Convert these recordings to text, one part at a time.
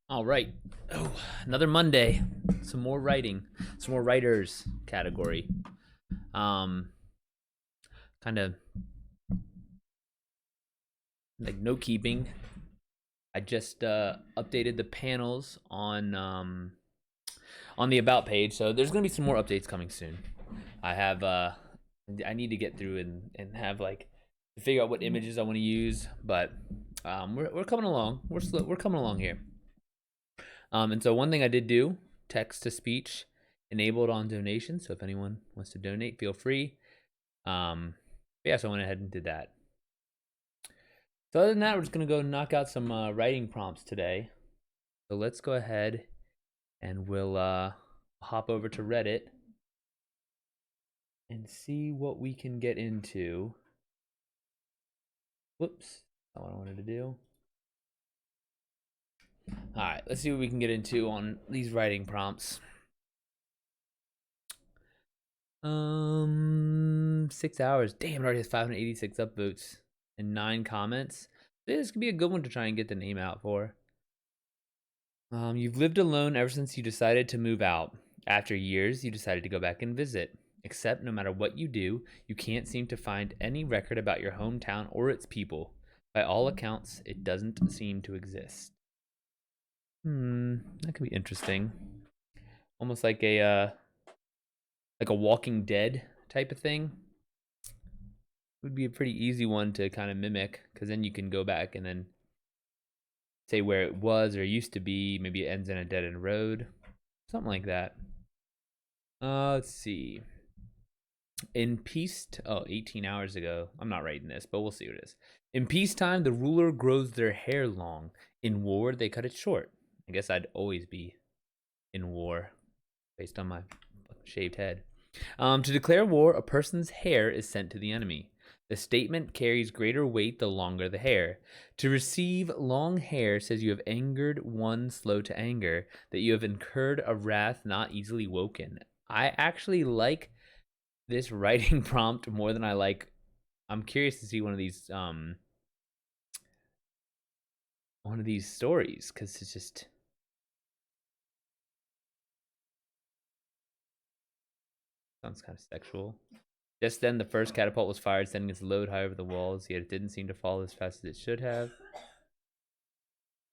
All right. Oh, another Monday. Some more writing. Some more writers category. Um, kind of like note keeping. I just updated the panels on the about page, so there's gonna be some more updates coming soon. I have I need to get through and have like to figure out what images I want to use, but we're coming along. We're coming along here. And so one thing I did do, text to speech enabled on donation. So if anyone wants to donate, feel free. Yeah, so I went ahead and did that. So other than that, we're just gonna go knock out some writing prompts today. So let's go ahead and we'll hop over to Reddit and see what we can get into. Whoops, not what I wanted to do. All right, let's see what we can get into on these writing prompts. 6 hours. Damn, it already has 586 upvotes and 9 comments. This could be a good one to try and get the name out for. You've lived alone ever since you decided to move out. After years, you decided to go back and visit. Except no matter what you do, you can't seem to find any record about your hometown or its people. By all accounts, it doesn't seem to exist. That could be interesting. Almost like a Walking Dead type of thing. Would be a pretty easy one to kind of mimic, because then you can go back and then say where it was or used to be. Maybe it ends in a dead end road, something like that. Let's see. In peace, 18 hours ago. I'm not writing this, but we'll see what it is. In peacetime, the ruler grows their hair long. In war, they cut it short. I guess I'd always be in war based on my shaved head. To declare war, a person's hair is sent to the enemy. The statement carries greater weight the longer the hair. To receive long hair says you have angered one slow to anger, that you have incurred a wrath not easily woken. I actually like this writing prompt more than I like. I'm curious to see one of these stories, because it's just sounds kind of sexual. Just then, the first catapult was fired, sending its load high over the walls, yet it didn't seem to fall as fast as it should have.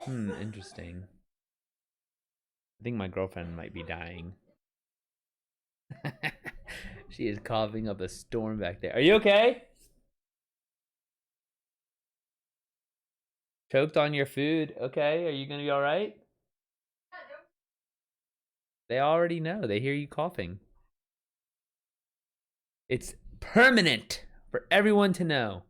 Interesting. I think my girlfriend might be dying. She is coughing up a storm back there. Are you okay? Choked on your food? Okay, are you gonna be alright? They already know. They hear you coughing. It's permanent for everyone to know.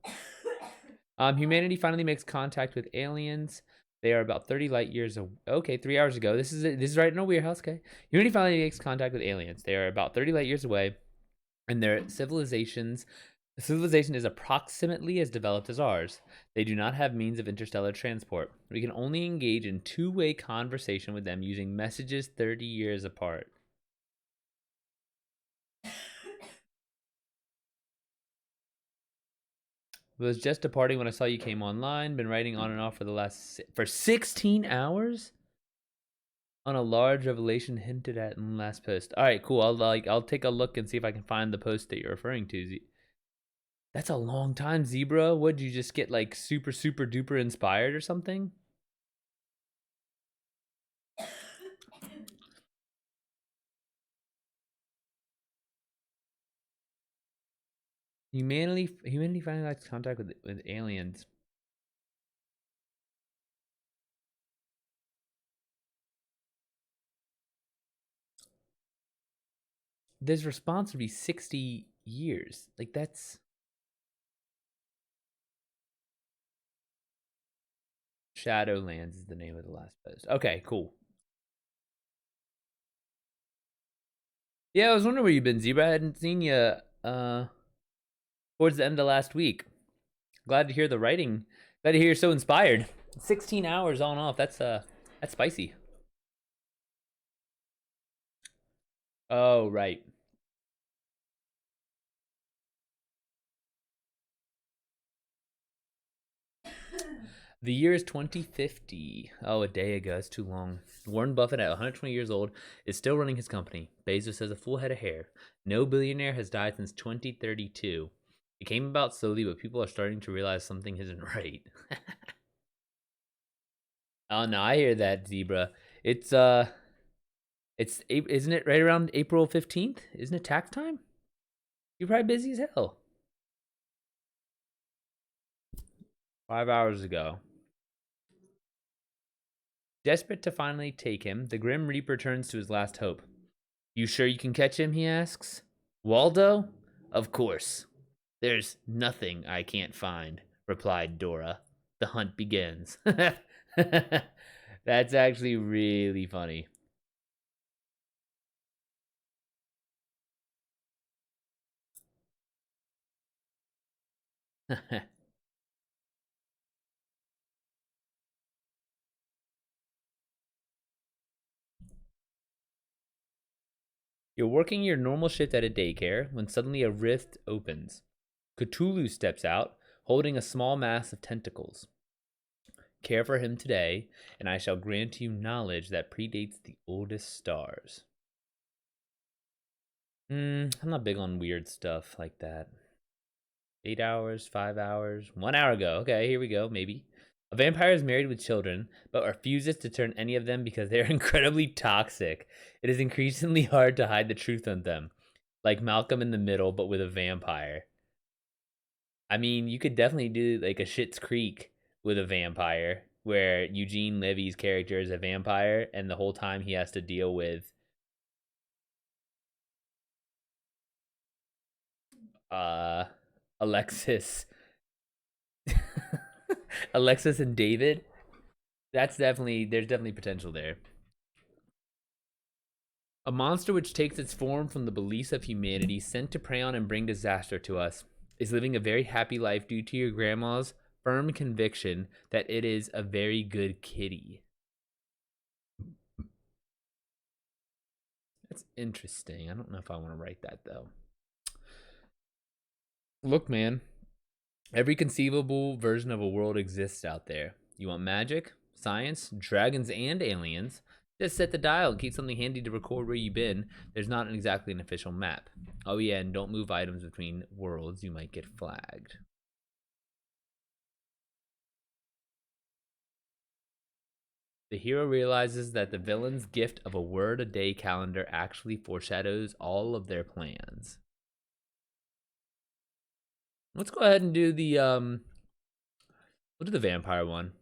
Humanity finally makes contact with aliens. They are about 30 light years away. Okay, 3 hours ago. This is right in a warehouse. Okay, humanity finally makes contact with aliens. They are about 30 light years away, and their civilization is approximately as developed as ours. They do not have means of interstellar transport. We can only engage in two-way conversation with them using messages 30 years apart. Was just departing when I saw you came online. Been writing on and off for 16 hours on a large revelation hinted at in the last post. All right, cool. I'll take a look and see if I can find the post that you're referring to. That's a long time, Zebra. Would you just get like super duper inspired or something? Humanity finally likes contact with aliens. This response would be 60 years. Like that's Shadowlands is the name of the last post. Okay, cool. Yeah, I was wondering where you've been, Zebra. I hadn't seen you towards the end of last week. Glad to hear the writing. Glad to hear you're so inspired. 16 hours on and off. That's spicy. Oh, right. The year is 2050. Oh, a day ago. It's too long. Warren Buffett, at 120 years old, is still running his company. Bezos has a full head of hair. No billionaire has died since 2032. It came about slowly, but people are starting to realize something isn't right. Oh no, I hear that, Zebra. It's isn't it right around April 15th? Isn't it tax time? You're probably busy as hell. 5 hours ago. Desperate to finally take him, the Grim Reaper turns to his last hope. You sure you can catch him? He asks. Waldo? Of course. There's nothing I can't find, replied Dora. The hunt begins. That's actually really funny. You're working your normal shift at a daycare when suddenly a rift opens. Cthulhu steps out, holding a small mass of tentacles. Care for him today, and I shall grant you knowledge that predates the oldest stars. I'm not big on weird stuff like that. 8 hours, 5 hours, 1 hour ago. Okay, here we go, maybe. A vampire is married with children, but refuses to turn any of them because they're incredibly toxic. It is increasingly hard to hide the truth on them. Like Malcolm in the Middle, but with a vampire. I mean, you could definitely do like a Schitt's Creek with a vampire, where Eugene Levy's character is a vampire, and the whole time he has to deal with Alexis. Alexis and David. There's definitely potential there. A monster which takes its form from the beliefs of humanity, sent to prey on and bring disaster to us, is living a very happy life due to your grandma's firm conviction that it is a very good kitty. That's interesting. I don't know if I want to write that though. Look, man, every conceivable version of a world exists out there. You want magic, science, dragons, and aliens? Just set the dial and keep something handy to record where you've been. There's not exactly an official map. Oh yeah, and don't move items between worlds. You might get flagged. The hero realizes that the villain's gift of a word-a-day calendar actually foreshadows all of their plans. Let's go ahead and do the we'll do the vampire one.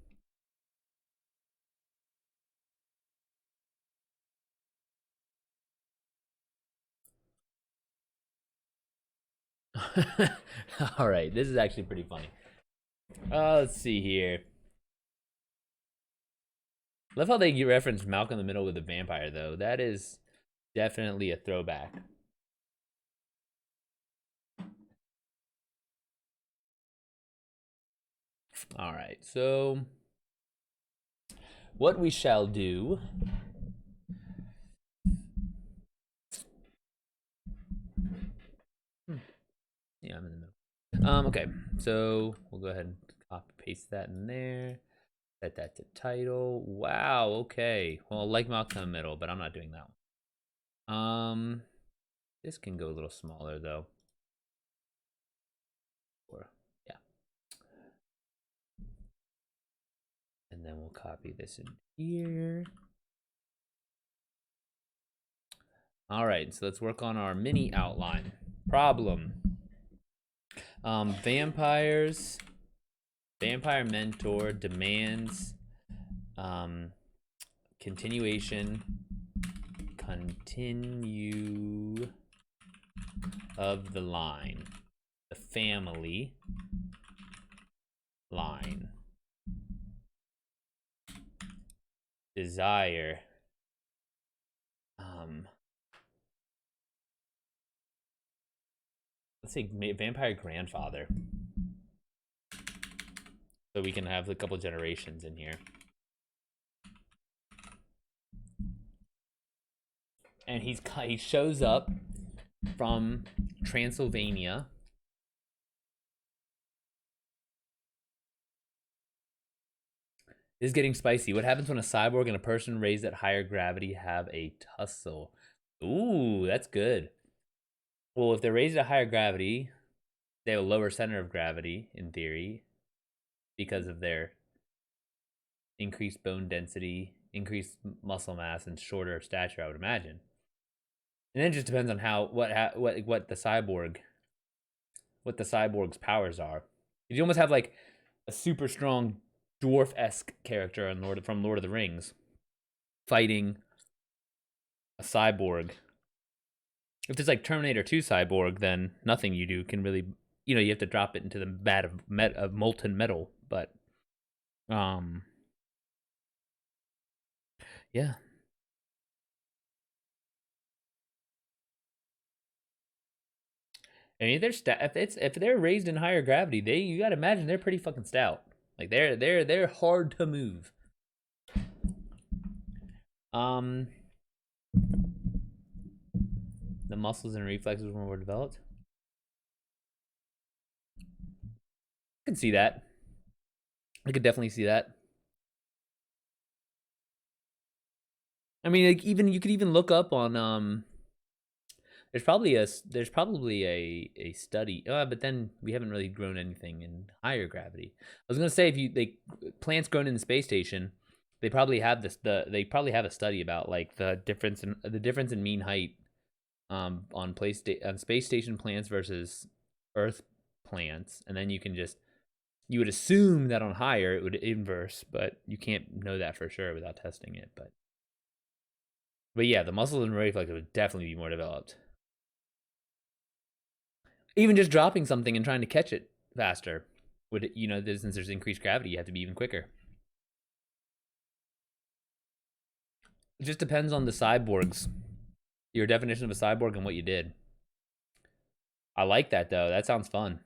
All right, this is actually pretty funny. Let's see here. Love how they reference Malcolm in the Middle with the vampire, though. That is definitely a throwback. All right, so what we shall do. Yeah, I'm in the middle. Okay, so we'll go ahead and copy paste that in there. Set that to title. Wow, okay. Well, like Malcolm in the Middle, but I'm not doing that one. This can go a little smaller though. Or yeah. And then we'll copy this in here. All right, so let's work on our mini outline. Problem. Vampires. Vampire mentor demands continuation. Continue of the line. The family line. Desire. Let's say vampire grandfather. So we can have a couple generations in here. And he shows up from Transylvania. This is getting spicy. What happens when a cyborg and a person raised at higher gravity have a tussle? Ooh, that's good. Well, if they're raised at higher gravity, they have a lower center of gravity, in theory, because of their increased bone density, increased muscle mass, and shorter stature, I would imagine. And then it just depends on what the cyborg's powers are. You almost have like a super strong dwarf-esque character from Lord of the Rings fighting a cyborg. If it's like Terminator 2 cyborg, then nothing you do can really, you have to drop it into the vat of molten metal. But, yeah. I mean, if they're raised in higher gravity, you gotta imagine they're pretty fucking stout. Like they're hard to move. The muscles and reflexes were more developed. I could see that. I could definitely see that. I mean, like you could even look up on There's probably a study, but then we haven't really grown anything in higher gravity. I was gonna say plants grown in the space station, they probably have they probably have a study about like the difference in mean height on space station plants versus Earth plants, and then you would assume that on higher it would inverse, but you can't know that for sure without testing it. But yeah, the muscles and reflexes would definitely be more developed. Even just dropping something and trying to catch it faster would, since there's increased gravity, you have to be even quicker. It just depends on the cyborgs, your definition of a cyborg and what you did. I like that though. That sounds fun.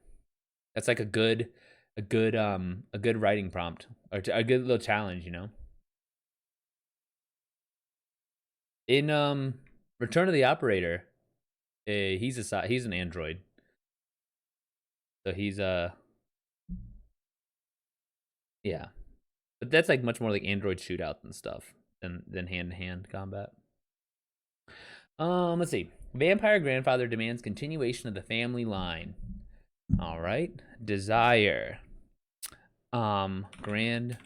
That's like a good writing prompt or a good little challenge, In Return of the Operator, he's an android. So he's yeah. But that's like much more like android shootout and stuff than hand-to-hand combat. Let's see. Vampire grandfather demands continuation of the family line. All right. Desire. Grand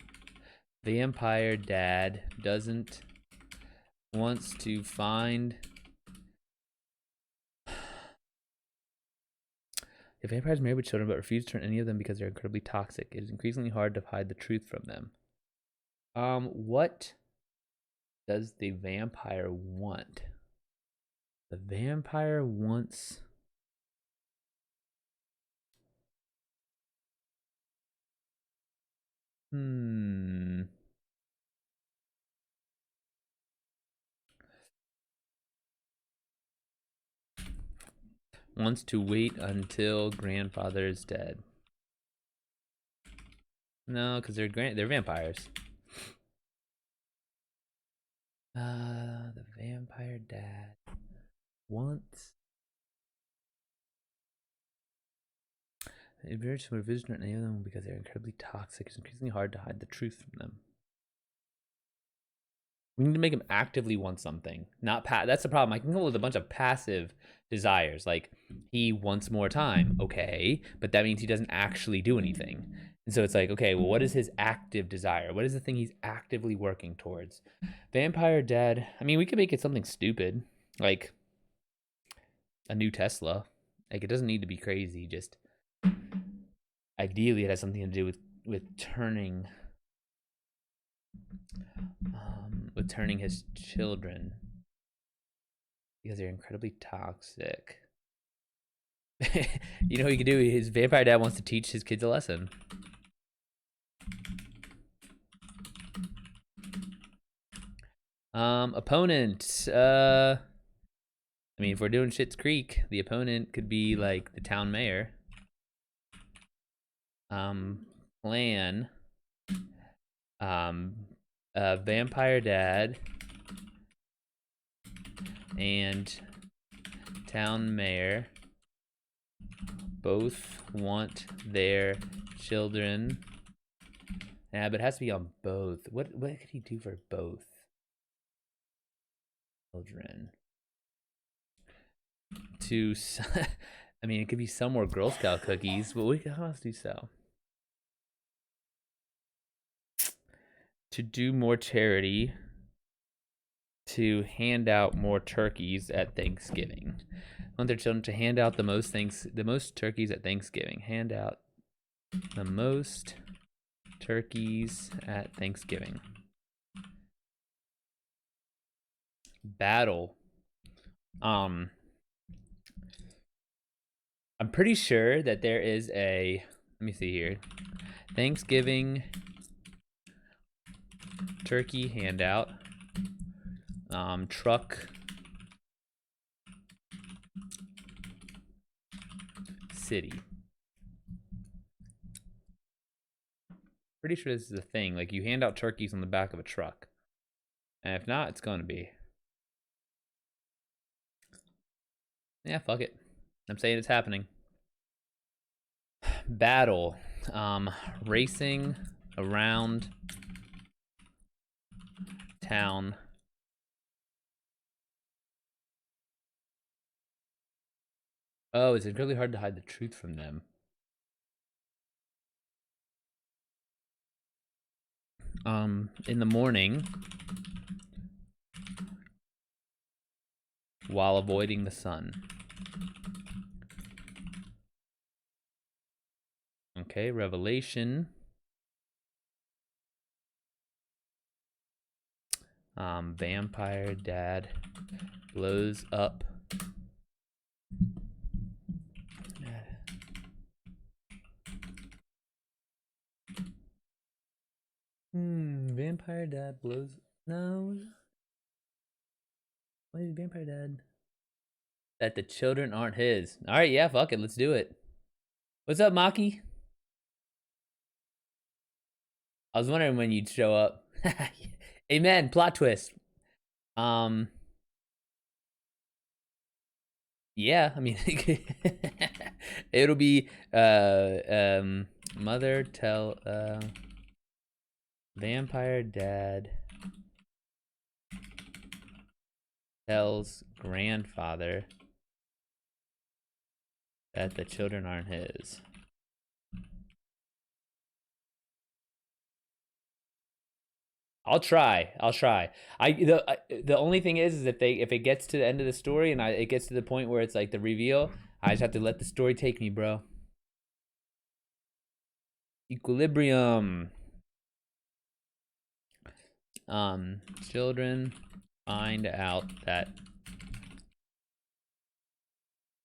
vampire dad wants to find. If vampires marry with children but refuse to turn any of them because they're incredibly toxic, it is increasingly hard to hide the truth from them. What does the vampire want? The vampire wants... Wants to wait until grandfather is dead. No, because they're vampires. The vampire dad wants... It varies from a vision or any of them because they're incredibly toxic. It's increasingly hard to hide the truth from them. We need to make him actively want something, not that's the problem. I can come up with a bunch of passive desires, like he wants more time, okay, but that means he doesn't actually do anything. And so it's like, okay, well, what is his active desire? What is the thing he's actively working towards? Vampire dad. I mean, we could make it something stupid, like a new Tesla. Like it doesn't need to be crazy. Just ideally, it has something to do with turning. With turning his children because they're incredibly toxic. You know what he could do? His vampire dad wants to teach his kids a lesson. Opponent. I mean, if we're doing Schitt's Creek, the opponent could be like the town mayor. Plan. Vampire dad and town mayor both want their children Yeah, but it has to be on both. What could he do for both children? To, I mean, it could be some more Girl Scout cookies, but how else do you sell? To do more charity. To hand out more turkeys at Thanksgiving. Want their children to hand out the most turkeys at Thanksgiving. Hand out the most turkeys at Thanksgiving. Battle. I'm pretty sure that there is a, let me see here. Thanksgiving turkey handout. Truck City. Pretty sure this is a thing. Like, you hand out turkeys on the back of a truck. And if not, it's going to be. Yeah, fuck it. I'm saying it's happening. Battle. Racing around town. Oh, it's incredibly hard to hide the truth from them. In the morning, while avoiding the sun. Okay, Revelation. Vampire dad blows up. Vampire dad blows. No. Why is vampire dad? That the children aren't his. All right, yeah, fuck it, let's do it. What's up, Maki? I was wondering when you'd show up. Amen. Plot twist. Yeah, I mean, it'll be mother tell vampire dad tells grandfather that the children aren't his. I'll try. The only thing is if it gets to the end of the story and it gets to the point where it's like the reveal, I just have to let the story take me, bro. Equilibrium. Children find out that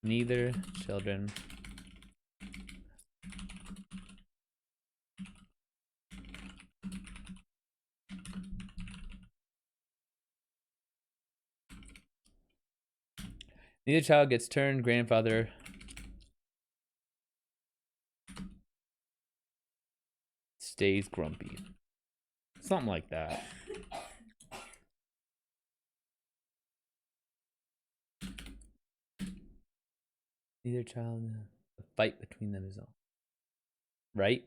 neither children neither child gets turned grandfather stays grumpy. Something like that. Neither child, the fight between them is all. Right?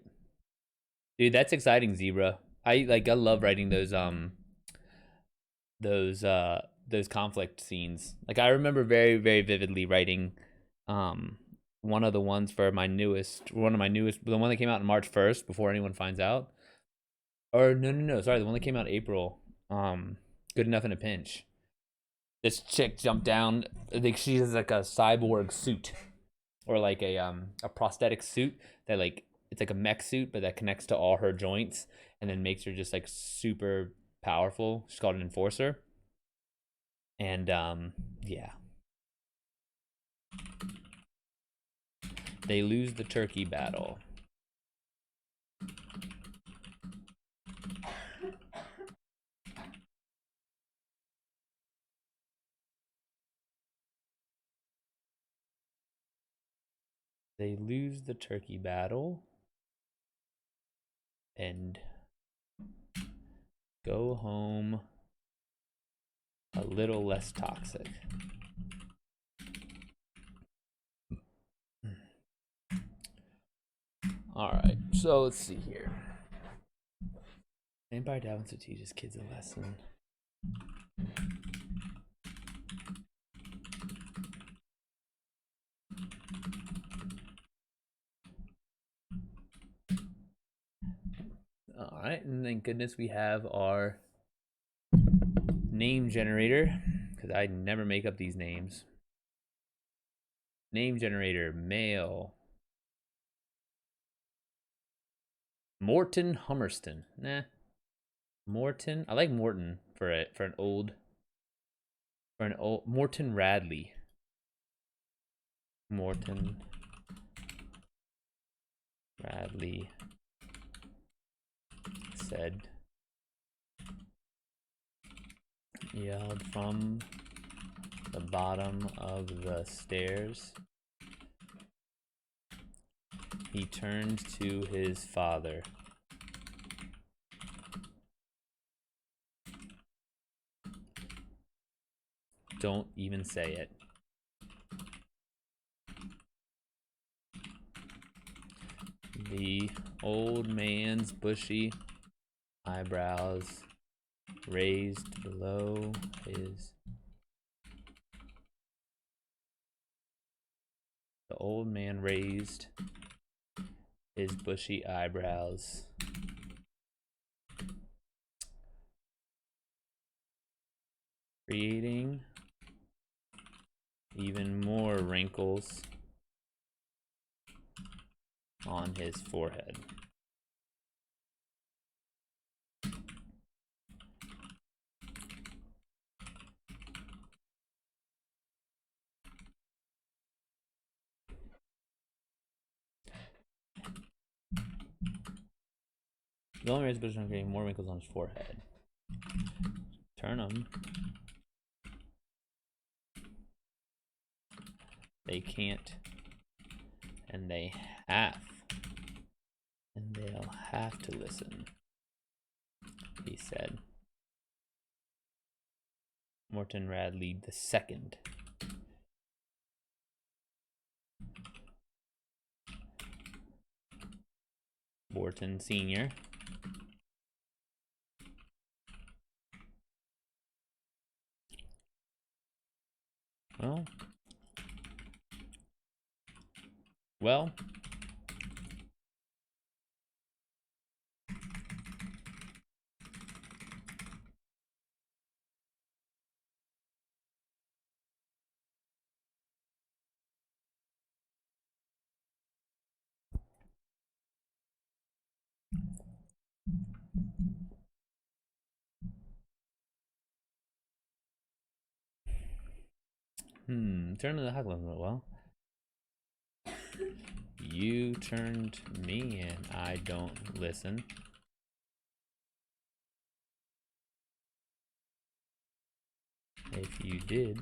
Dude, that's exciting, Zebra. I love writing those conflict scenes. Like, I remember very, very vividly writing one of the ones for my newest, the one that came out on March 1st before anyone finds out. Or no, sorry, the one that came out April. Good Enough in a Pinch. This chick jumped down. I think she has like a cyborg suit, or like a prosthetic suit that it's like a mech suit, but that connects to all her joints and then makes her just like super powerful. She's called an enforcer. And yeah. They lose the turkey battle. They lose the turkey battle and go home a little less toxic. All right, so let's see here. Vampire dad wants to teach his kids a lesson. All right, and thank goodness we have our name generator, because I never make up these names. Name generator, male. Morton Hummerston. Nah. Morton. I like Morton for an old Morton Radley. Morton Radley said, yelled from the bottom of the stairs. He turned to his father. Don't even say it. The old man's bushy eyebrows raised below his. The old man raised his bushy eyebrows. Creating even more wrinkles on his forehead. The only raised bushy creating more wrinkles on his forehead. Turn them. They can't, and they have, and they'll have to listen, he said. Morton Radley II. Morton Sr. Well, turn to the headline. Well, you turned me and I don't listen. If you did.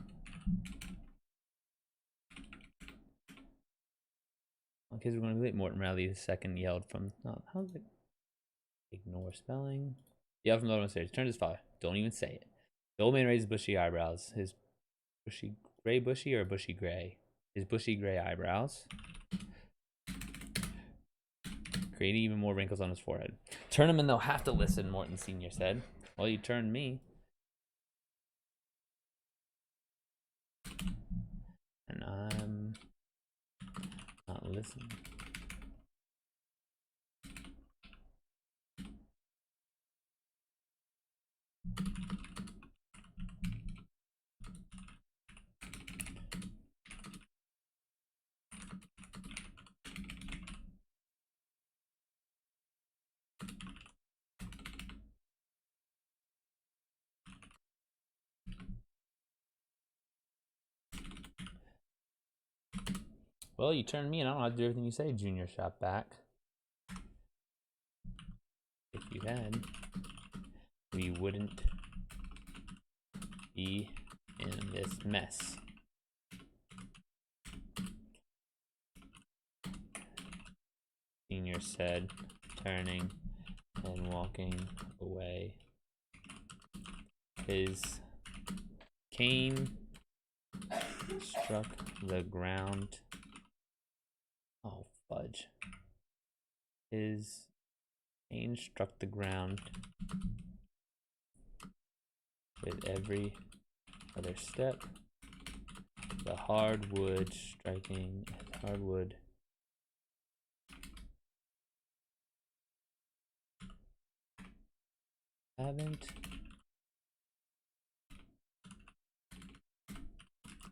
Okay, we're going to wait. Morton Radley II yelled from. Oh, how's it? Ignore spelling. Yelled from the bottom stairs. Turned his father. Don't even say it. The old man raised bushy eyebrows. His bushy gray bushy or bushy gray? His bushy gray eyebrows. Creating even more wrinkles on his forehead. Turn him and they'll have to listen, Morton Sr. said. Well, you turned me. And I'm not listening. Well, you turned me and I don't have to do everything you say, Junior shot back. If you had, we wouldn't be in this mess. Senior said, turning and walking away. His cane struck the ground. Oh, fudge. His Pain struck the ground with every other step. The hardwood striking hardwood. Haven't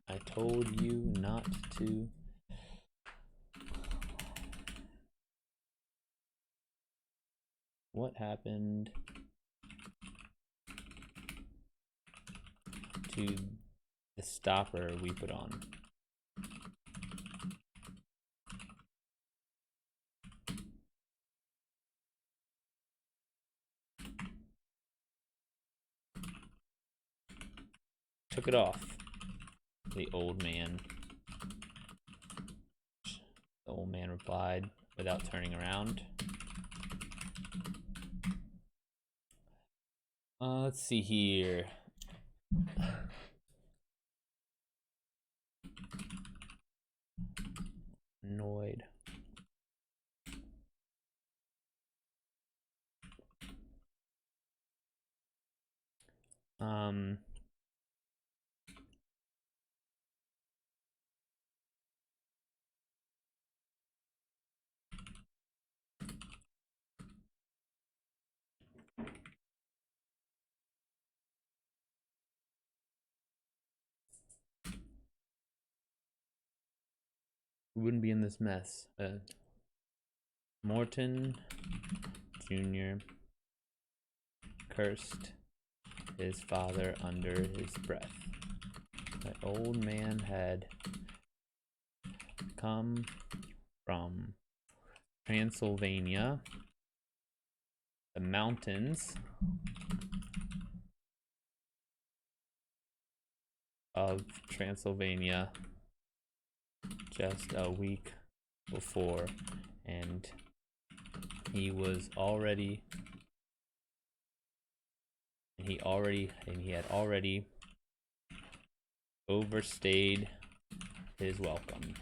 I told you not to? What happened to the stopper we put on? Took it off. The old man replied without turning around. Let's see here. Annoyed. We wouldn't be in this mess. Morton Jr. cursed his father under his breath. The old man had come from Transylvania, the mountains of Transylvania, just a week before, and he had already overstayed his welcome.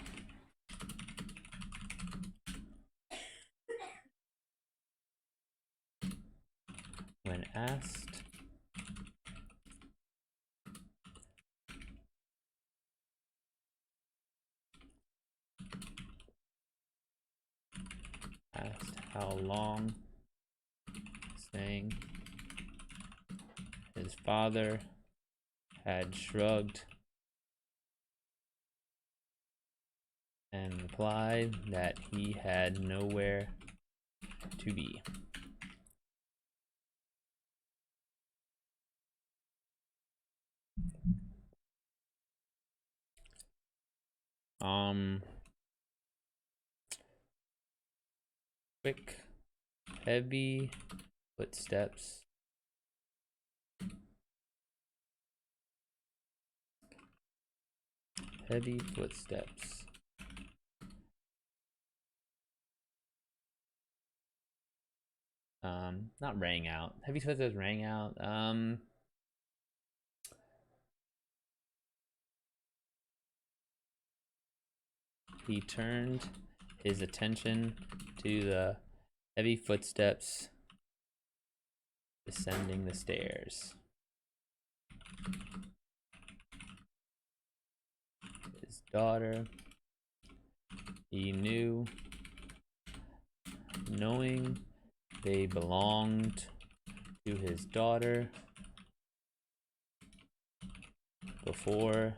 When asked how long, saying his father had shrugged and replied that he had nowhere to be. Quick, heavy footsteps. Heavy footsteps. Not rang out. Heavy footsteps rang out. He turned his attention to the heavy footsteps descending the stairs. His daughter, he knew, knowing they belonged to his daughter before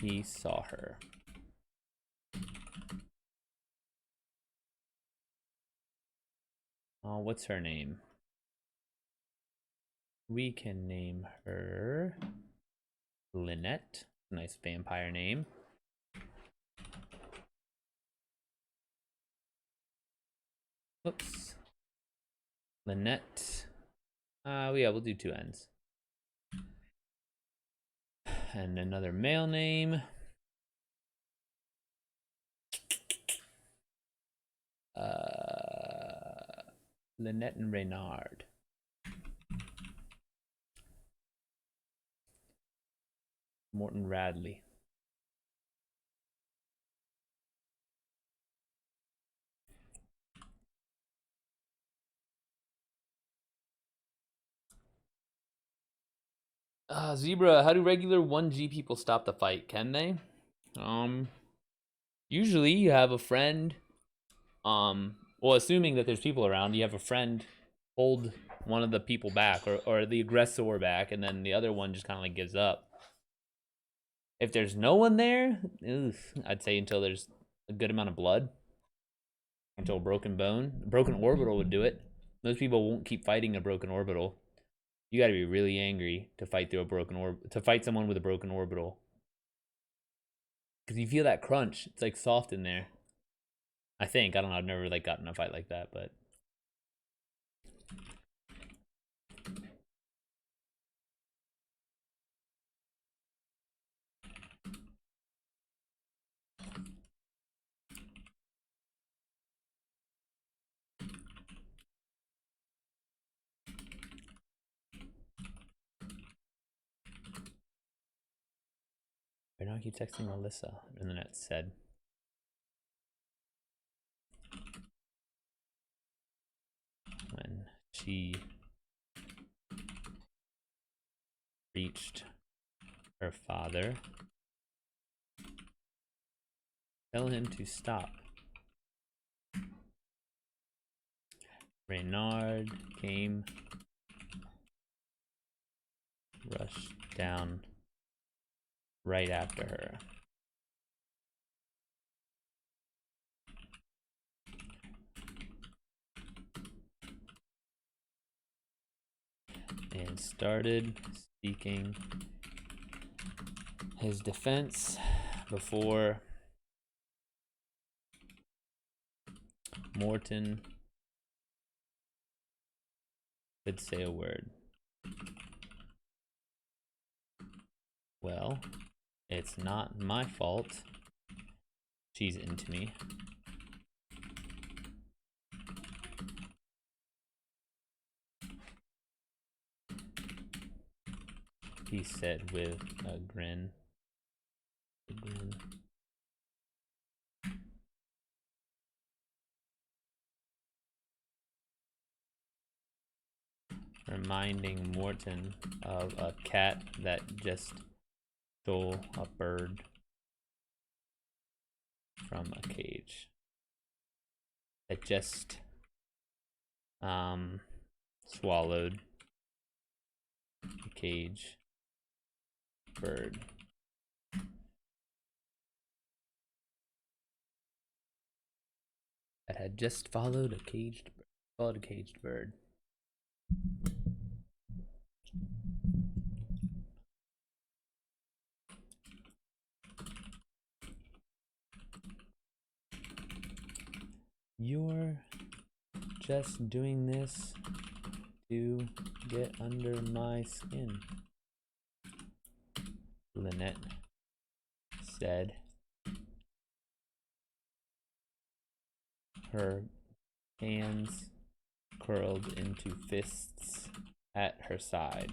he saw her. What's her name? We can name her Lynette. Nice vampire name. Oops. Lynette. Yeah, we'll do two N's. And another male name. Lynette and Reynard. Morton Radley. Zebra, how do regular 1G people stop the fight? Can they? Usually you have a friend. Well, assuming that there's people around, you have a friend hold one of the people back, or the aggressor back, and then the other one just kind of like gives up. If there's no one there, I'd say until there's a good amount of blood, until a broken bone. A broken orbital would do it. Most people won't keep fighting a broken orbital. You got to be really angry to fight through a broken to fight someone with a broken orbital, because you feel that crunch. It's like soft in there. I think, I don't know. I've never like gotten in a fight like that, but. Right now I keep texting Alyssa, and then it said. When she reached her father, tell him to stop. Reynard came, rushed down right after her. And started speaking his defense before Morton could say a word. Well, it's not my fault she's into me. He said with a grin. Reminding Morton of a cat that just stole a bird from a cage. That just swallowed a cage bird. That had just followed a caged bird. You're just doing this to get under my skin, Lynette said, her hands curled into fists at her side.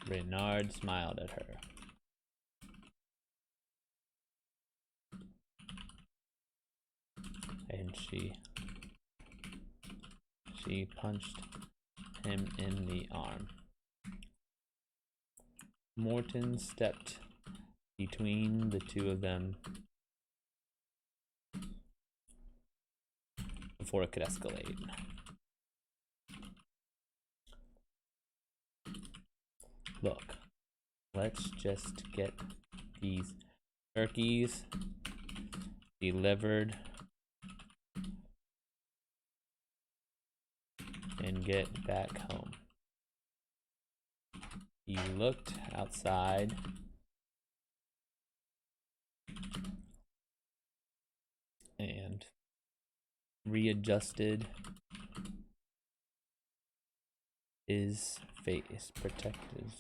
Reynard smiled at her. And she punched him in the arm. Morton stepped between the two of them before it could escalate. Look, let's just get these turkeys delivered and get back home. He looked outside and readjusted his face, protected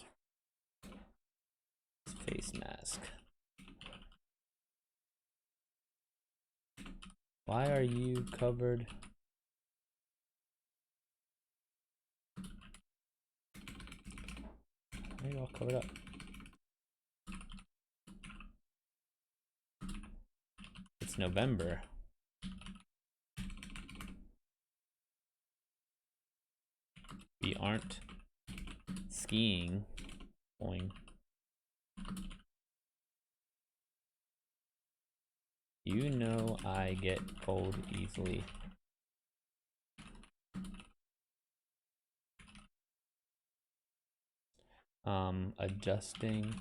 his face mask. Why are you covered? Why are you all covered up? It's November. aren't skiing. Boing. You know I get cold easily. Adjusting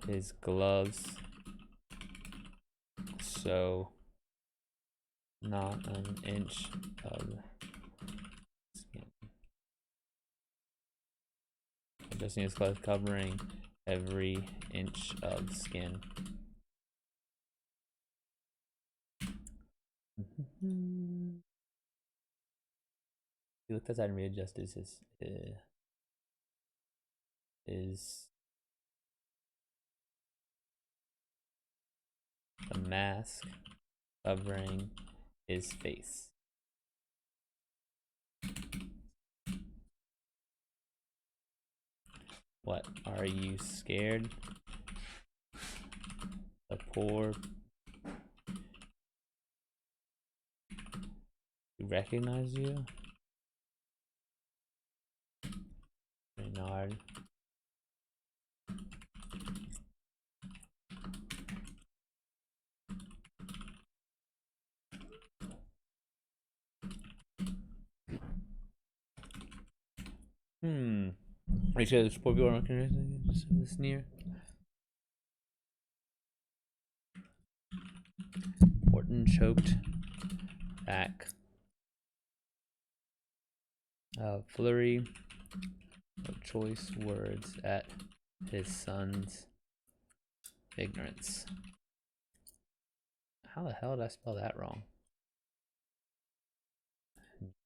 his gloves so not an inch of skin. Adjusting his gloves, covering every inch of skin. He looked outside and readjusted his the mask covering his face. What, are you scared? The poor recognize you? Renard. Are you sure the support people recognize this near? Morton choked back a flurry of choice words at his son's ignorance. How the hell did I spell that wrong?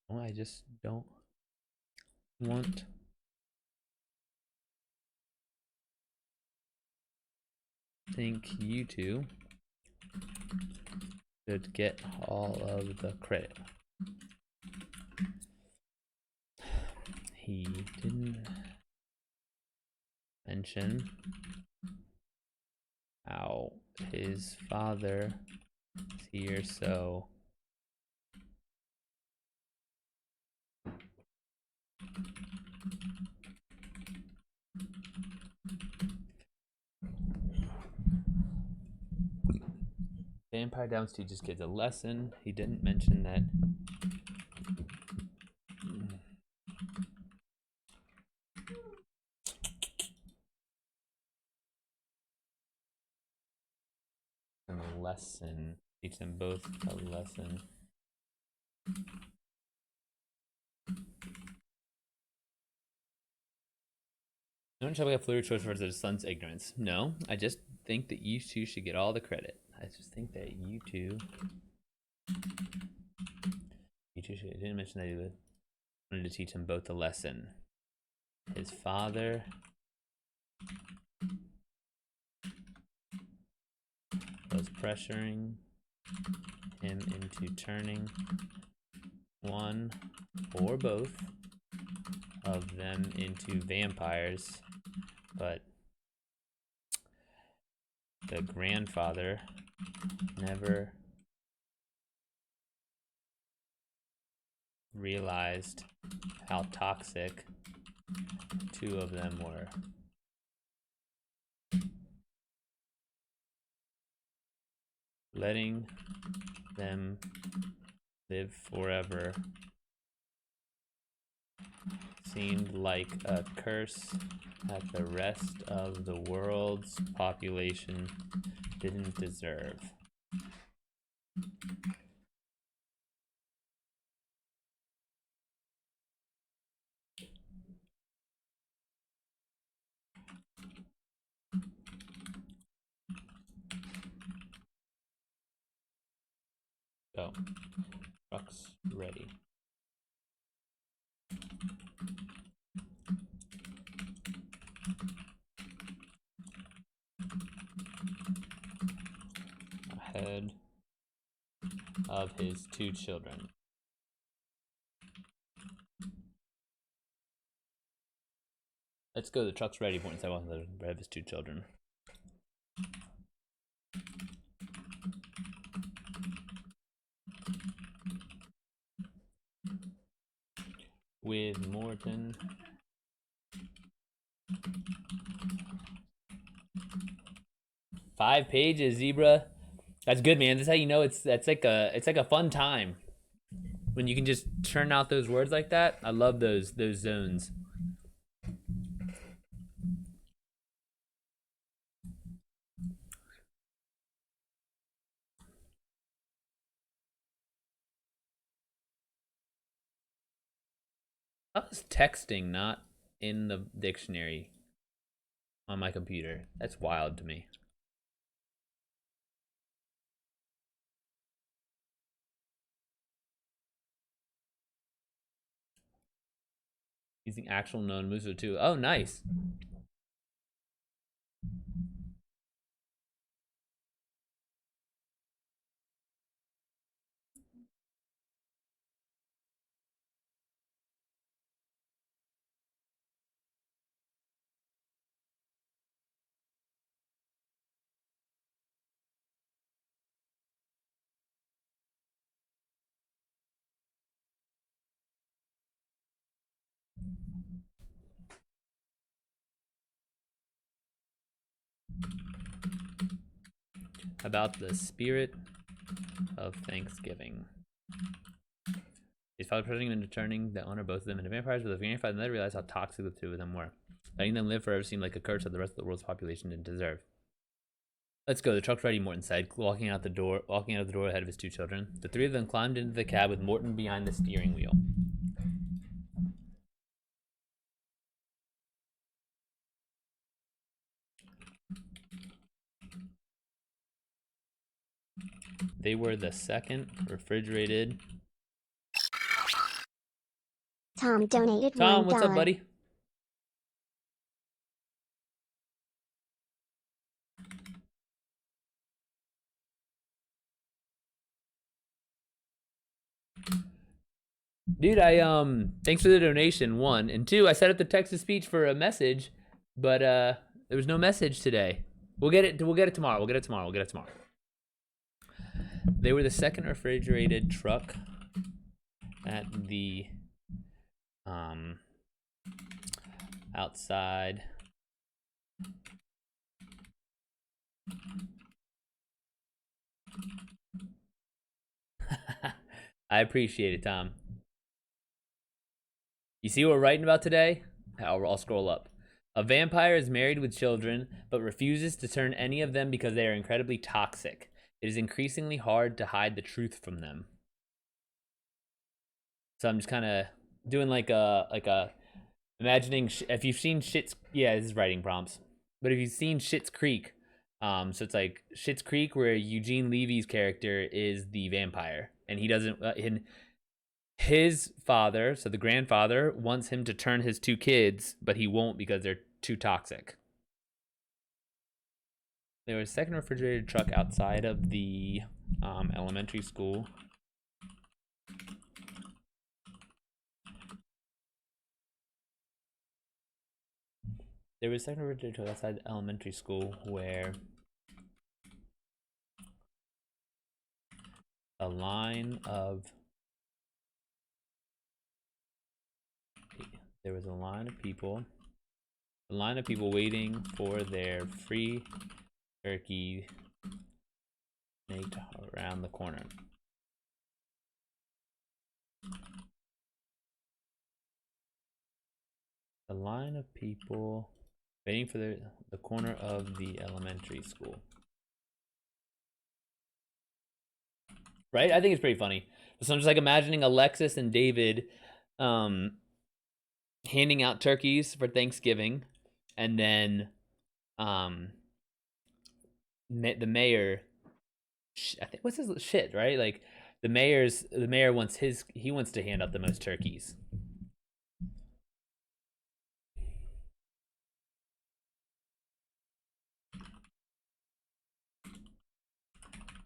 No, I just don't want think you two should get all of the credit. He didn't mention how his father is here, so Vampire Downs teaches kids a lesson. He didn't mention that a lesson. Teach them both a lesson. No one shall be a flurry choice for his son's ignorance. No, I just think that you two should get all the credit. I just think that you two should. I didn't mention that he wanted to teach him both a lesson. His father was pressuring him into turning one or both of them into vampires, but the grandfather never realized how toxic two of them were. Letting them live forever seemed like a curse that the rest of the world's population didn't deserve. Go. Truck's ready. Ahead of his two children. Let's go. The truck's ready once I want the ahead of his two children. With Morton 5 pages, Zebra. That's good, man. That's how you know it's like a fun time when you can just turn out those words like that. I love those zones. I was texting, not in the dictionary on my computer. That's wild to me. Using actual known moves too. Oh, nice. About the spirit of Thanksgiving. His father pressing and turning the honor both of them into vampires, but the vampires never realized how toxic the two of them were. Letting them live forever seemed like a curse that the rest of the world's population didn't deserve. Let's go. The truck's ready, Morton said, walking out of the door ahead of his 2 children. The 3 of them climbed into the cab with Morton behind the steering wheel. They were the second refrigerated. Tom donated Tom, $1. what's up, buddy? Dude, thanks for the donation, 1. And 2, I set up the text-to-speech for a message, but there was no message today. We'll get it tomorrow. They were the second refrigerated truck at the outside. I appreciate it, Tom. You see what we're writing about today? I'll scroll up. A vampire is married with children, but refuses to turn any of them because they are incredibly toxic. It is increasingly hard to hide the truth from them. So I'm just kind of doing like a imagining if you've seen Schitt's, yeah, this is writing prompts. But if you've seen Schitt's Creek, so it's like Schitt's Creek where Eugene Levy's character is the vampire, and he doesn't. His father, so the grandfather, wants him to turn his 2 kids, but he won't because they're too toxic. There was a second refrigerated truck outside of the elementary school. There was a second refrigerated truck outside the elementary school where a line of people waiting for their free turkey snaked around the corner. A line of people waiting for the corner of the elementary school. Right? I think it's pretty funny. So I'm just like imagining Alexis and David handing out turkeys for Thanksgiving, and then the mayor, I think, what's his shit, right? Like the mayor wants he wants to hand out the most turkeys.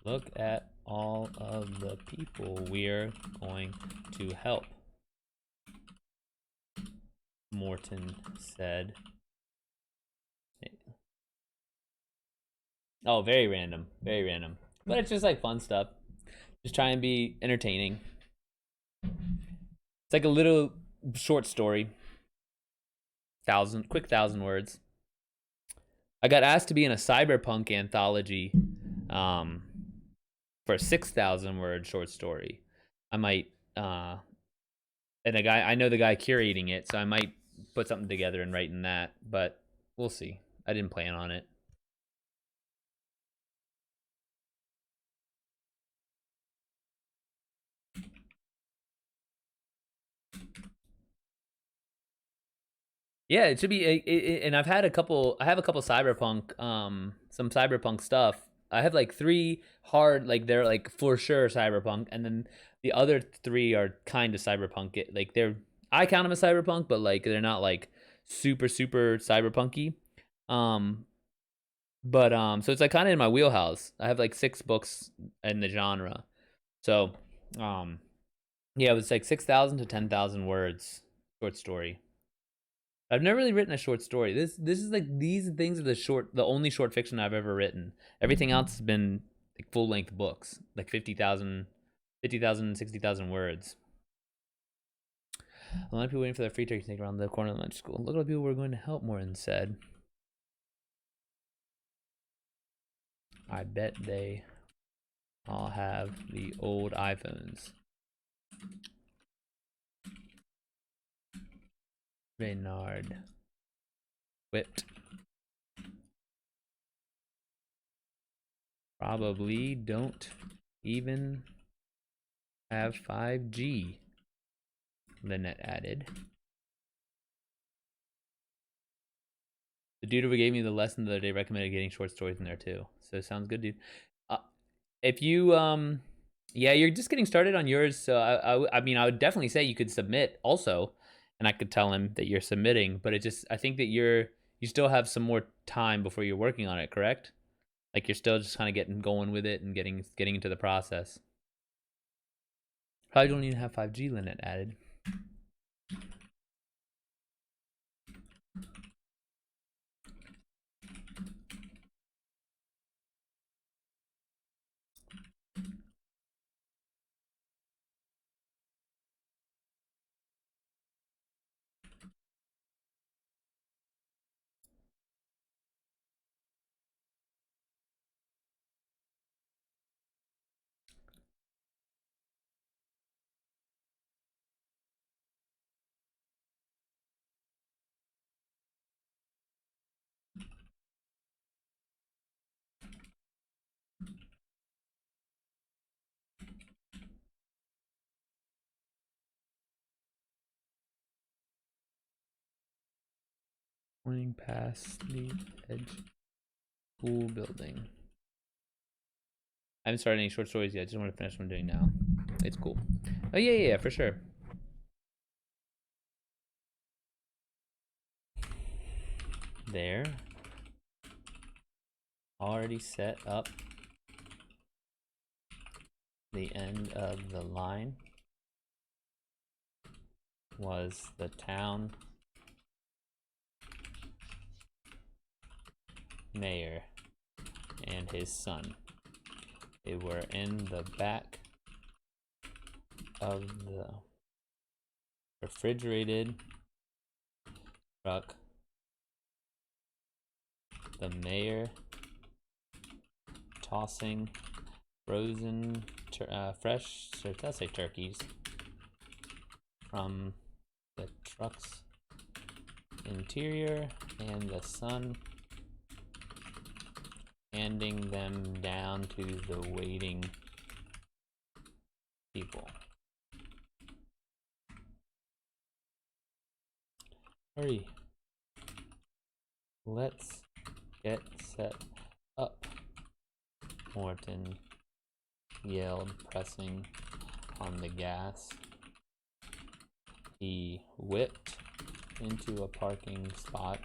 Look at all of the people we're going to help, Morton said. Oh, very random. Very random. But it's just like fun stuff. Just try and be entertaining. It's like a little short story. 1,000 words. I got asked to be in a cyberpunk anthology for a 6,000 word short story. I might, and I know the guy curating it, so I might put something together and write in that, but we'll see. I didn't plan on it. Yeah, it should be. And I've had a couple. I have a couple cyberpunk, some cyberpunk stuff. I have like 3 hard, like they're like for sure cyberpunk, and then the other 3 are kind of cyberpunk. Like they're, I count them as cyberpunk, but like they're not like super cyberpunky. Um, so it's like kind of in my wheelhouse. I have like 6 books in the genre. So, um, yeah, it was like 6,000 to 10,000 words short story. I've never really written a short story. This is like, these things are the only short fiction I've ever written. Everything else has been like full length books, like 50,000, 60,000 words. A lot of people waiting for their free turkey snake around the corner of the lunch school. Look at the people we're going to help, Morin said. I bet they all have the old iPhones. Reynard. Whipped. Probably don't even have 5G, Lynette added. The dude who gave me the lesson the other day recommended getting short stories in there too. So sounds good, dude. If you yeah, you're just getting started on yours, so I mean I would definitely say you could submit also, and I could tell him that you're submitting, but I think that you still have some more time before you're working on it, correct? Like you're still just kind of getting going with it and getting into the process. Probably don't even have 5G, Lynette added. Running past the edge school building. I haven't started any short stories yet. I just want to finish what I'm doing now. It's cool. Oh yeah, for sure. There. Already set up the end of the line was the town mayor and his son. They were in the back of the refrigerated truck. The mayor tossing frozen, fresh, let's say turkeys from the truck's interior, and the son handing them down to the waiting people. Hurry. Let's get set up, Morton yelled, pressing on the gas. He whipped into a parking spot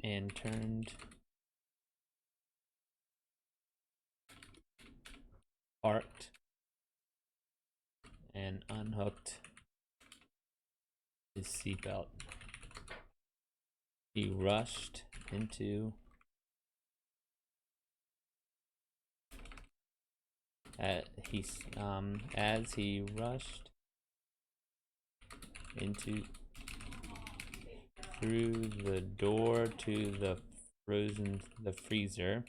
and turned, parked, and unhooked his seatbelt. He rushed into as he rushed into through the door to the freezer.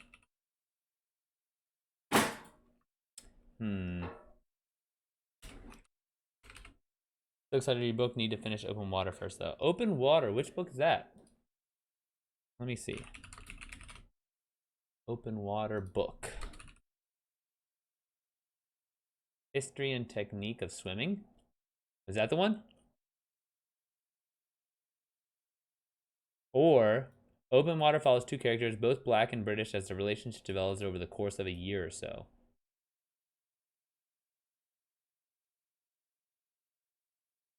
So excited to read book. Need to finish Open Water first, though. Open Water. Which book is that? Let me see. Open Water book. History and Technique of Swimming. Is that the one? Or Open Water follows two characters, both black and British, as the relationship develops over the course of a year or so.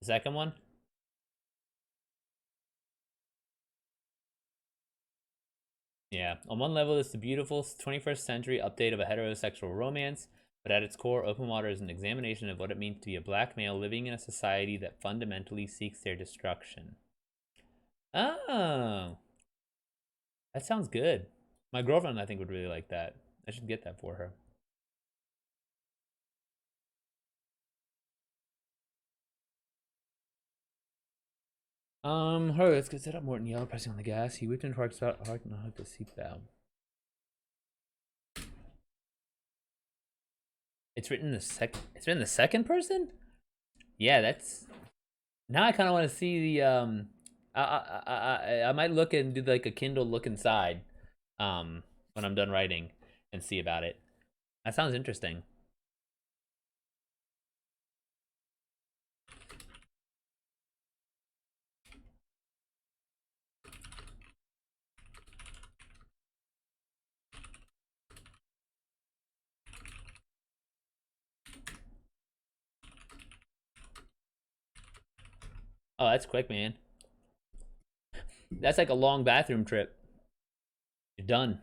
The second one? Yeah. On one level, it's the beautiful 21st century update of a heterosexual romance, but at its core, Open Water is an examination of what it means to be a black male living in a society that fundamentally seeks their destruction. Oh. That sounds good. My girlfriend, I think, would really like that. I should get that for her. Hurry, let's get set up. Morton yelled, pressing on the gas. He whipped into Hark's Hark and hugged the seatbelt. It's written in the second person? Yeah, that's. Now I kind of want to see the I might look and do like a Kindle look inside, when I'm done writing and see about it. That sounds interesting. Oh, that's quick, man. That's like a long bathroom trip. You're done.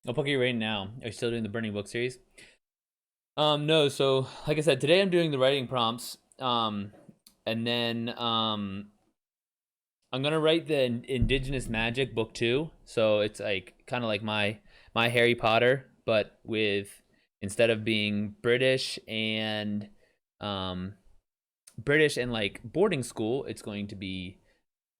What book are you reading now? Are you still doing the Burning Book series? No. So, like I said, today I'm doing the writing prompts. And then I'm gonna write the Indigenous Magic book 2. So it's like kind of like my Harry Potter, but with instead of being um British and like boarding school, it's going to be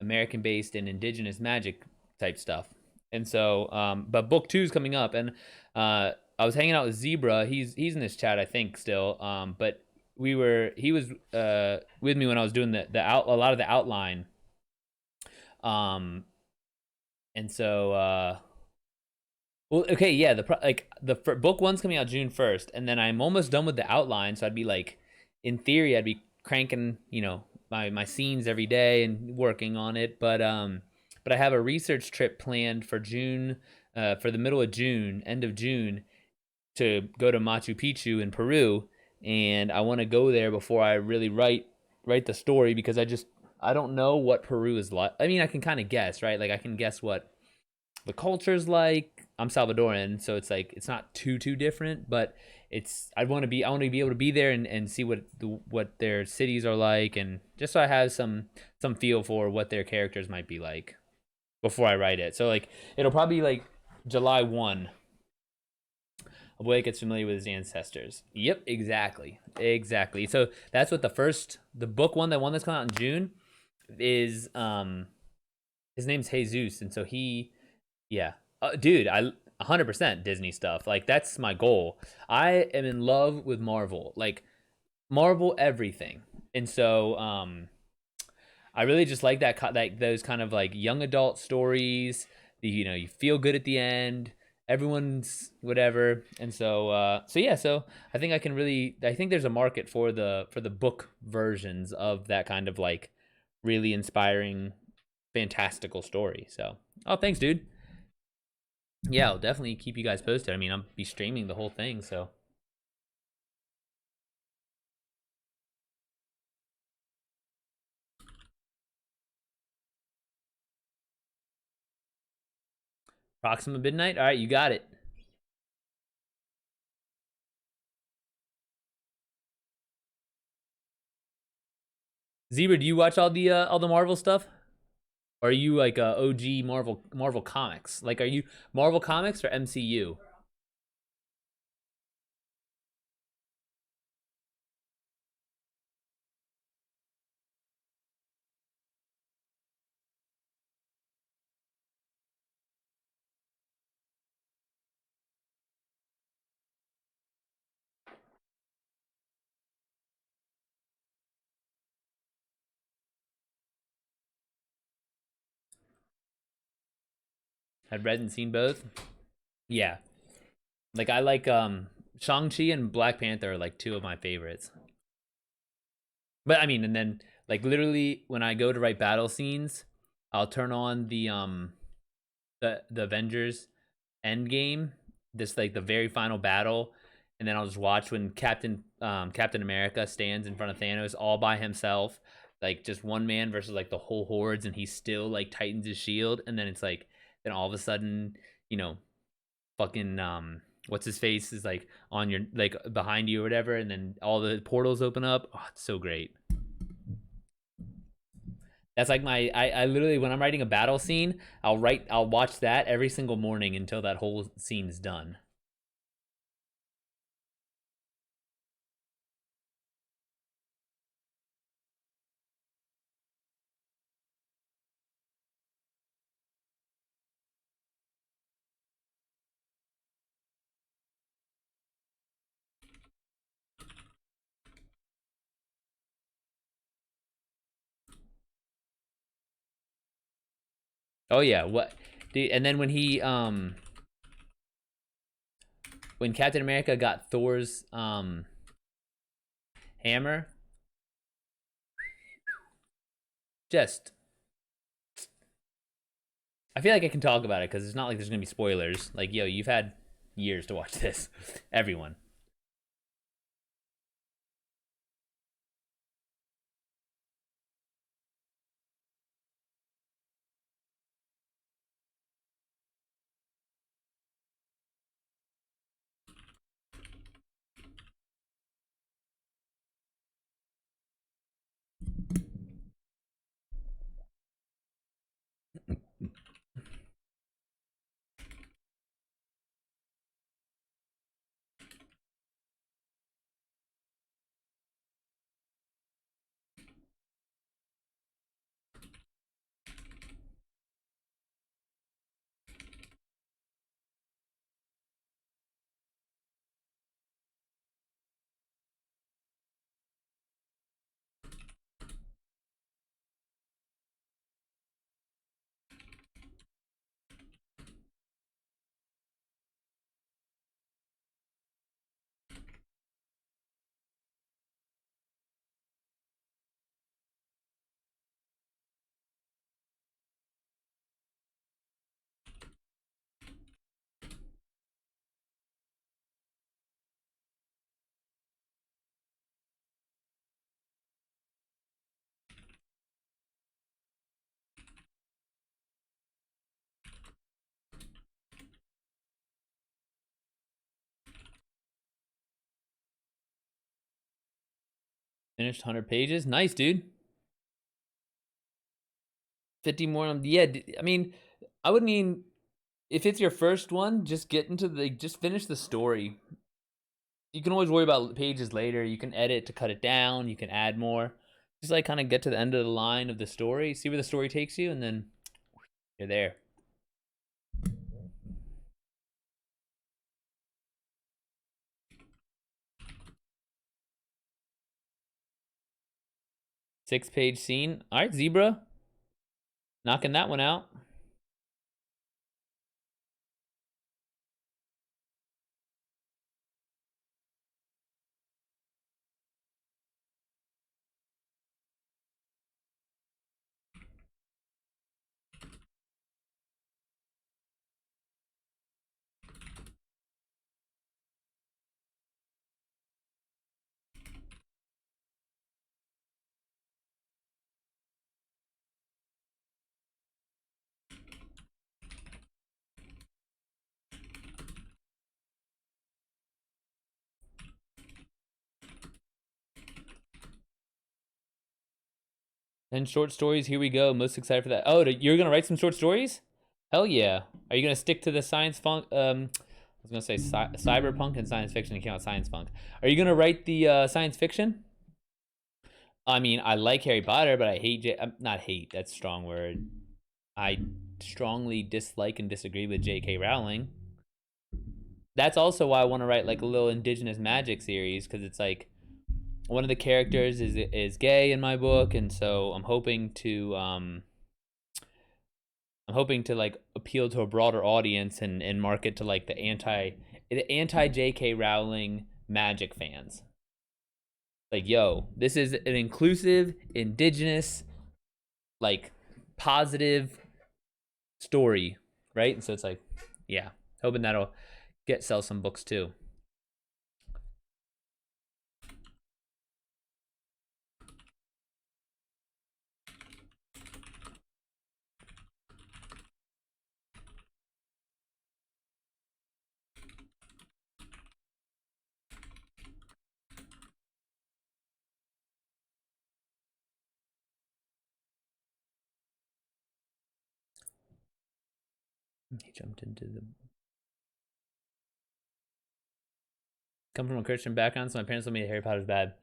American based and Indigenous magic type stuff. And so, but book 2 is coming up, and I was hanging out with Zebra. He's in this chat, I think, still. But he was with me when I was doing a lot of the outline. And so, well, okay, yeah, book 1's coming out June 1st, and then I'm almost done with the outline. So I'd be like, in theory, I'd be cranking, my scenes every day and working on it. But I have a research trip planned for June, for the middle of June, end of June, to go to Machu Picchu in Peru, and I want to go there before I really write the story, because I don't know what Peru is like. I mean, I can kind of guess, right? Like I can guess what the culture's like, I'm Salvadoran, so it's like it's not too different, but it's I want to be able to be there and see what their cities are like, and just so I have some feel for what their characters might be like before I write it. So like it'll probably be like July 1. A boy gets familiar with his ancestors. Yep, exactly. So that's what the book one, the one that's coming out in June, is. His name's Jesus, and so yeah, dude, I 100% Disney stuff. Like that's my goal. I am in love with Marvel, like Marvel everything, and so I really just like that those kind of like young adult stories. You feel good at the end. Everyone's whatever, and so yeah. So I think there's a market for the book versions of that kind of like really inspiring, fantastical story. So oh, thanks, dude. Yeah, I'll definitely keep you guys posted. I mean, I'll be streaming the whole thing, so Proxima Midnight. All right, you got it. Zebra, do you watch all the Marvel stuff? Or are you like OG Marvel comics? Like, are you Marvel comics or MCU? I've read and seen both. Yeah, like I like Shang Chi and Black Panther are like two of my favorites. But I mean, and then like literally when I go to write battle scenes, I'll turn on the Avengers Endgame, this like the very final battle, and then I'll just watch when Captain America stands in front of Thanos all by himself, like just one man versus like the whole hordes, and he still like tightens his shield, and then it's like then all of a sudden, you know, fucking what's his face is like on your like behind you or whatever, and then all the portals open up. Oh, it's so great. That's like I literally when I'm writing a battle scene, I'll watch that every single morning until that whole scene's done. Oh yeah, what? Dude, and then when Captain America got Thor's hammer, just I feel like I can talk about it because it's not like there's gonna be spoilers. Like yo, you've had years to watch this, everyone. Finished 100 pages. Nice, dude. 50 more. Yeah, I mean, I would mean if it's your first one, just get into just finish the story. You can always worry about pages later. You can edit to cut it down. You can add more. Just like kind of get to the end of the line of the story, see where the story takes you, and then you're there. Six-page scene. All right, Zebra. Knocking that one out. And short stories, here we go. Most excited for that. Oh, you're gonna write some short stories? Hell yeah. Are you gonna stick to the science funk? I was gonna say cyberpunk and science fiction. You count science funk. Are you gonna write the science fiction? I mean, I like Harry Potter, but I hate not hate. That's a strong word. I strongly dislike and disagree with J.K. Rowling. That's also why I want to write like a little indigenous magic series because it's like one of the characters is gay in my book, and so I'm hoping to like appeal to a broader audience and market to like the anti J.K. Rowling magic fans. Like, yo, this is an inclusive, indigenous, like positive story, right? And so it's like, yeah, hoping that'll sell some books too. He jumped into the come from a Christian background, so my parents told me Harry Potter's bad.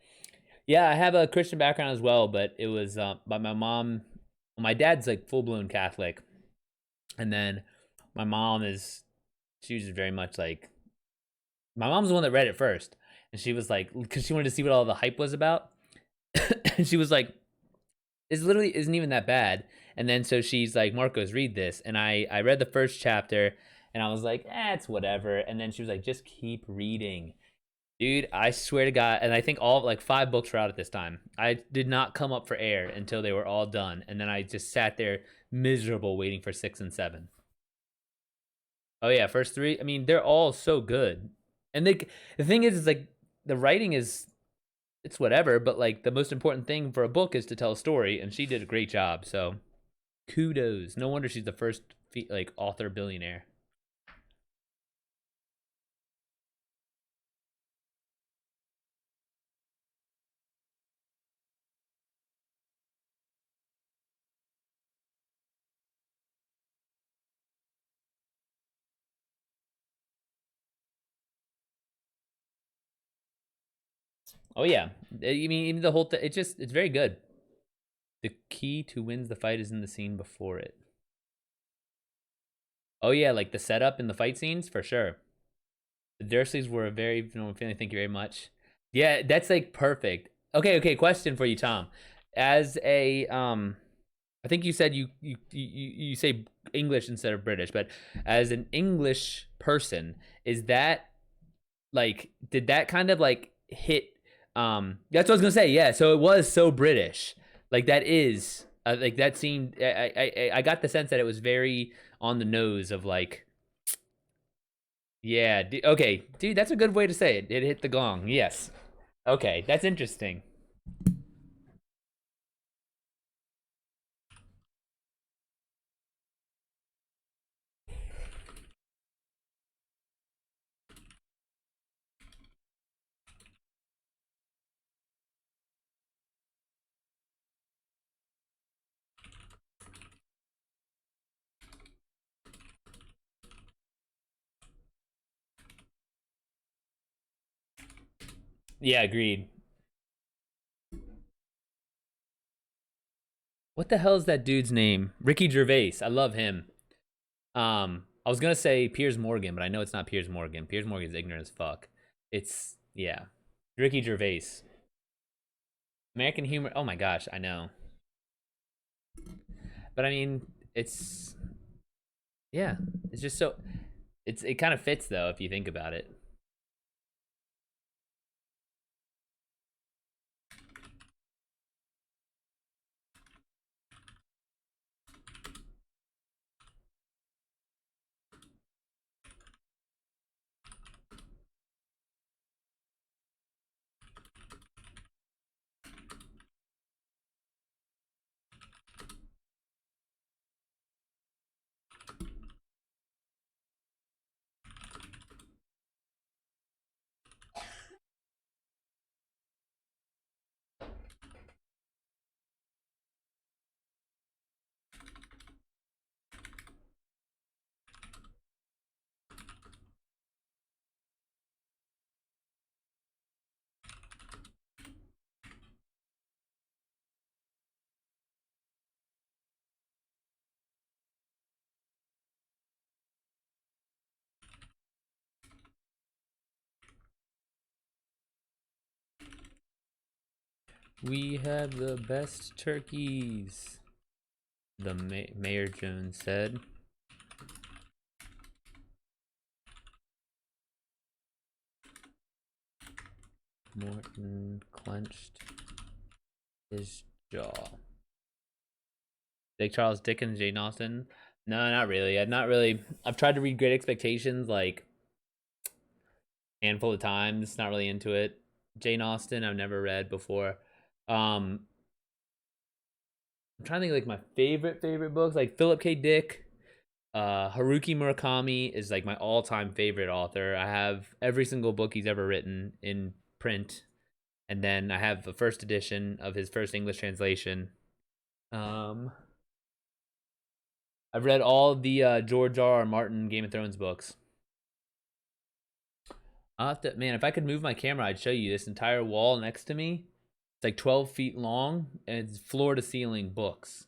Yeah, I have a Christian background as well, but it was by my mom. My dad's like full blown Catholic, and then my mom is she was very much like my mom's the one that read it first, and she was like because she wanted to see what all the hype was about, and she was like, "It literally isn't even that bad." And then so she's like, "Marcos, read this," and I read the first chapter, and I was like, it's whatever." And then she was like, "Just keep reading." Dude, I swear to God, and I think all like 5 books were out at this time. I did not come up for air until they were all done, and then I just sat there miserable waiting for 6 and 7. Oh yeah, first three. I mean, they're all so good, and the thing is like the writing is it's whatever, but like the most important thing for a book is to tell a story, and she did a great job. So kudos. No wonder she's the first like author billionaire. Oh yeah, I mean even the whole thing. It's very good. The key to wins the fight is in the scene before it. Oh yeah, like the setup in the fight scenes for sure. The Dursleys were a very family. Thank you very much. Yeah, that's like perfect. Okay. Question for you, Tom. As a I think you said you say English instead of British, but as an English person, is that like did that kind of like hit? That's what I was gonna say. Yeah, so it was so British. Like that is like that seemed. I got the sense that it was very on the nose of like yeah. Okay, dude, that's a good way to say it. It hit the gong. Yes. Okay, that's interesting. Yeah, agreed. What the hell is that dude's name? Ricky Gervais. I love him. I was gonna say Piers Morgan, but I know it's not Piers Morgan. Piers Morgan's ignorant as fuck. It's yeah, Ricky Gervais. American humor. Oh my gosh, I know. But I mean, it's yeah, it's just so it kind of fits though if you think about it. We have the best turkeys, the Mayor Jones said. Morton clenched his jaw. Like Charles Dickens, Jane Austen. No, not really. I've not really. I've tried to read Great Expectations like a handful of times. Not really into it. Jane Austen, I've never read before. Um, I'm trying to think like my favorite books, like Philip K. Dick. Haruki Murakami is like my all-time favorite author. I have every single book he's ever written in print, and then I have the first edition of his first English translation. Um, I've read all the George R. R. Martin Game of Thrones books. I'll have to, man, if I could move my camera, I'd show you this entire wall next to me. It's like 12 feet long, and it's floor to ceiling books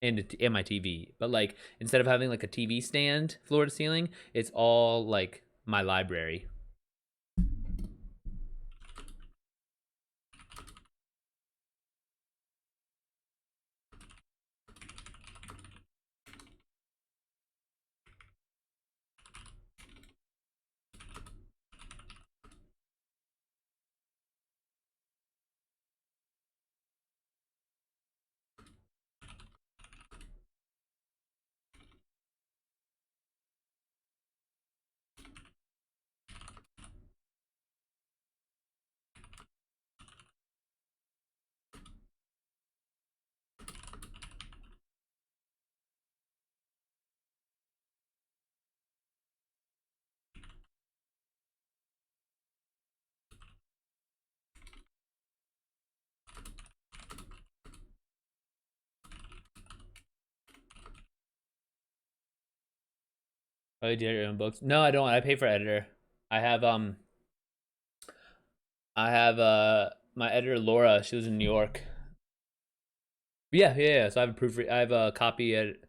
and my TV. But like instead of having like a TV stand floor to ceiling, it's all like my library. Oh, you do your own books? No, I don't. I pay for editor. I have I have my editor Laura. She lives in New York. Yeah. So I have a proofread. I have a copy edit.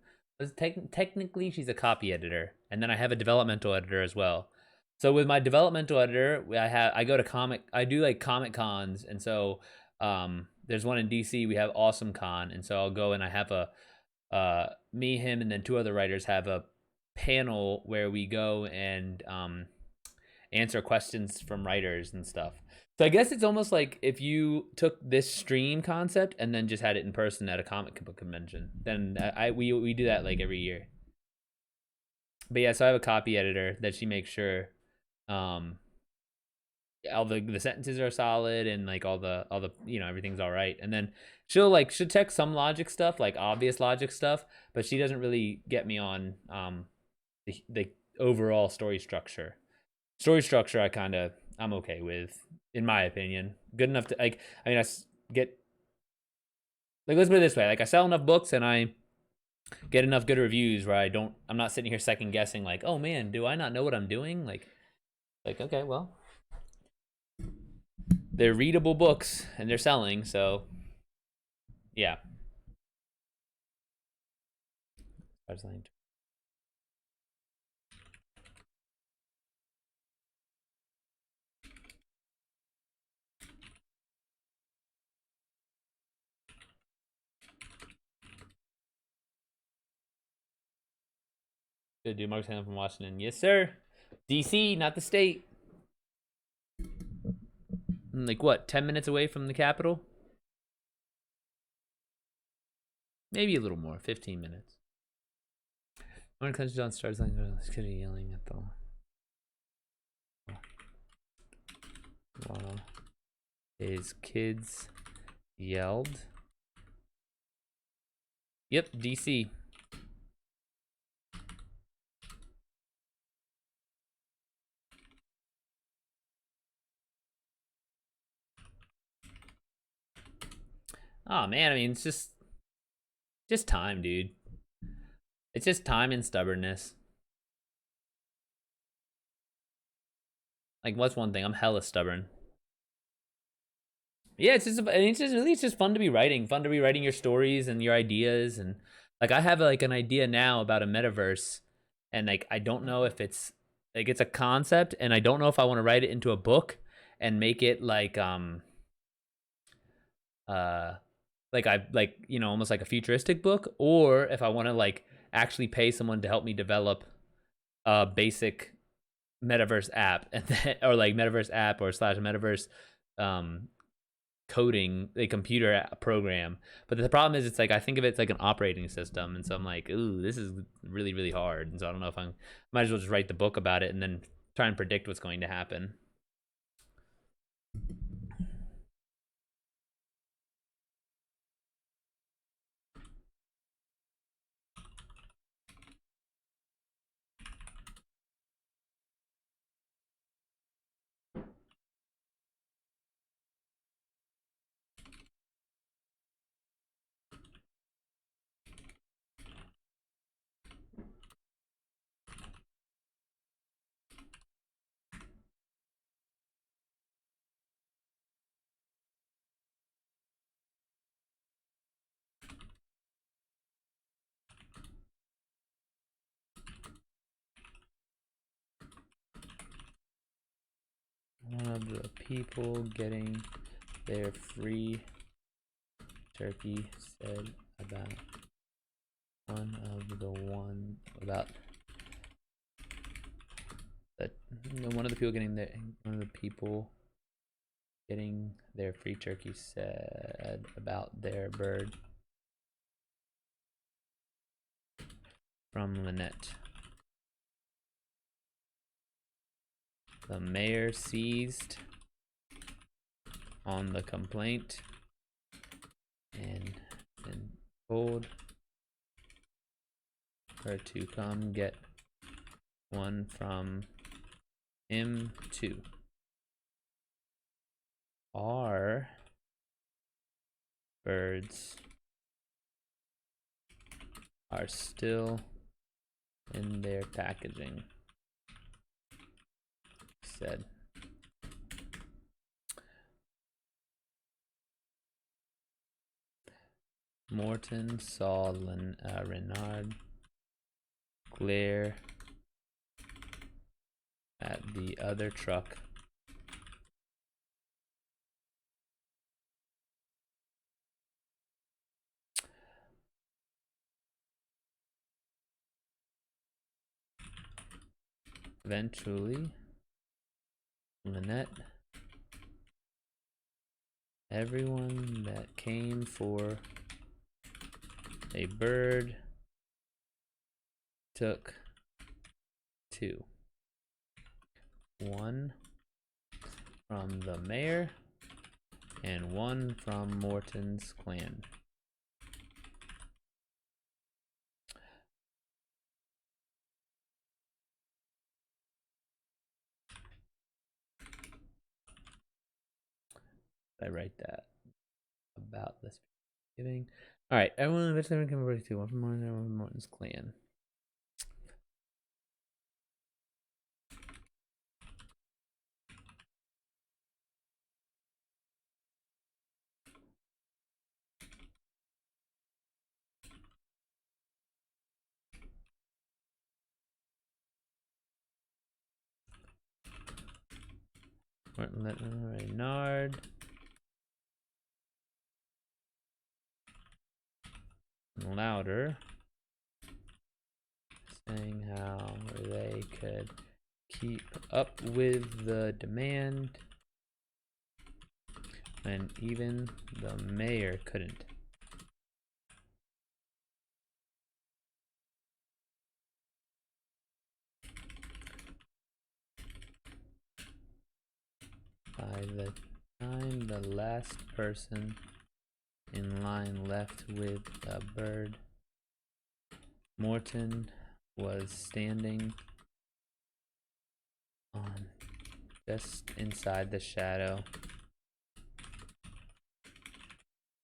Technically, she's a copy editor, and then I have a developmental editor as well. So with my developmental editor, I go to comic. I do like comic cons, and so there's one in DC. We have Awesome Con, and so I'll go and I have a me, him, and then two other writers have a panel where we go and answer questions from writers and stuff. So I guess it's almost like if you took this stream concept and then just had it in person at a comic book convention. Then we do that like every year. But yeah, so I have a copy editor that she makes sure um, all the sentences are solid and like all the everything's all right. And then she'll check some logic stuff, like obvious logic stuff, but she doesn't really get me on the overall story structure. Story structure I'm okay with, in my opinion. Good enough to like. I mean, get like, let's put it this way: like I sell enough books and I get enough good reviews where I'm not sitting here second guessing like, oh man, do I not know what I'm doing? Like okay, well, they're readable books and they're selling, so yeah. Good dude, Mark Hanlon from Washington. Yes, sir. DC, not the state. Like what, 10 minutes away from the capital? Maybe a little more, 15 minutes. When it comes to John starts like yelling at the while his kids yelled. Yep, DC. Oh man, I mean, it's just time, dude. It's just time and stubbornness. Like, what's one thing? I'm hella stubborn. Yeah, it's just fun to be writing. Fun to be writing your stories and your ideas, and like I have like an idea now about a metaverse, and like I don't know if it's like it's a concept, and I don't know if I want to write it into a book and make it uh almost like a futuristic book, or if I want to like actually pay someone to help me develop a basic metaverse app and then, or like metaverse app or slash metaverse um coding a computer program. But the problem is it's like I think of it as like an operating system, and so I'm like, ooh, this is really really hard, and so I don't know if I might as well just write the book about it and then try and predict what's going to happen. One of the people getting their free turkey said about one of the people getting their free turkey said about their bird. From Lynette. The mayor seized on the complaint and told her to come get one from him too. Our birds are still in their packaging, said. Morton saw Renard glare at the other truck. Eventually, Lynette, everyone that came for a bird took two. One from the mayor and one from Morton's clan. I write that about this giving. All right, everyone eventually can over to one from Morton's clan. Reynard. Louder. Saying how they could keep up with the demand when even the mayor couldn't. By the time the last person in line left with the bird, Morton was standing on just inside the shadow,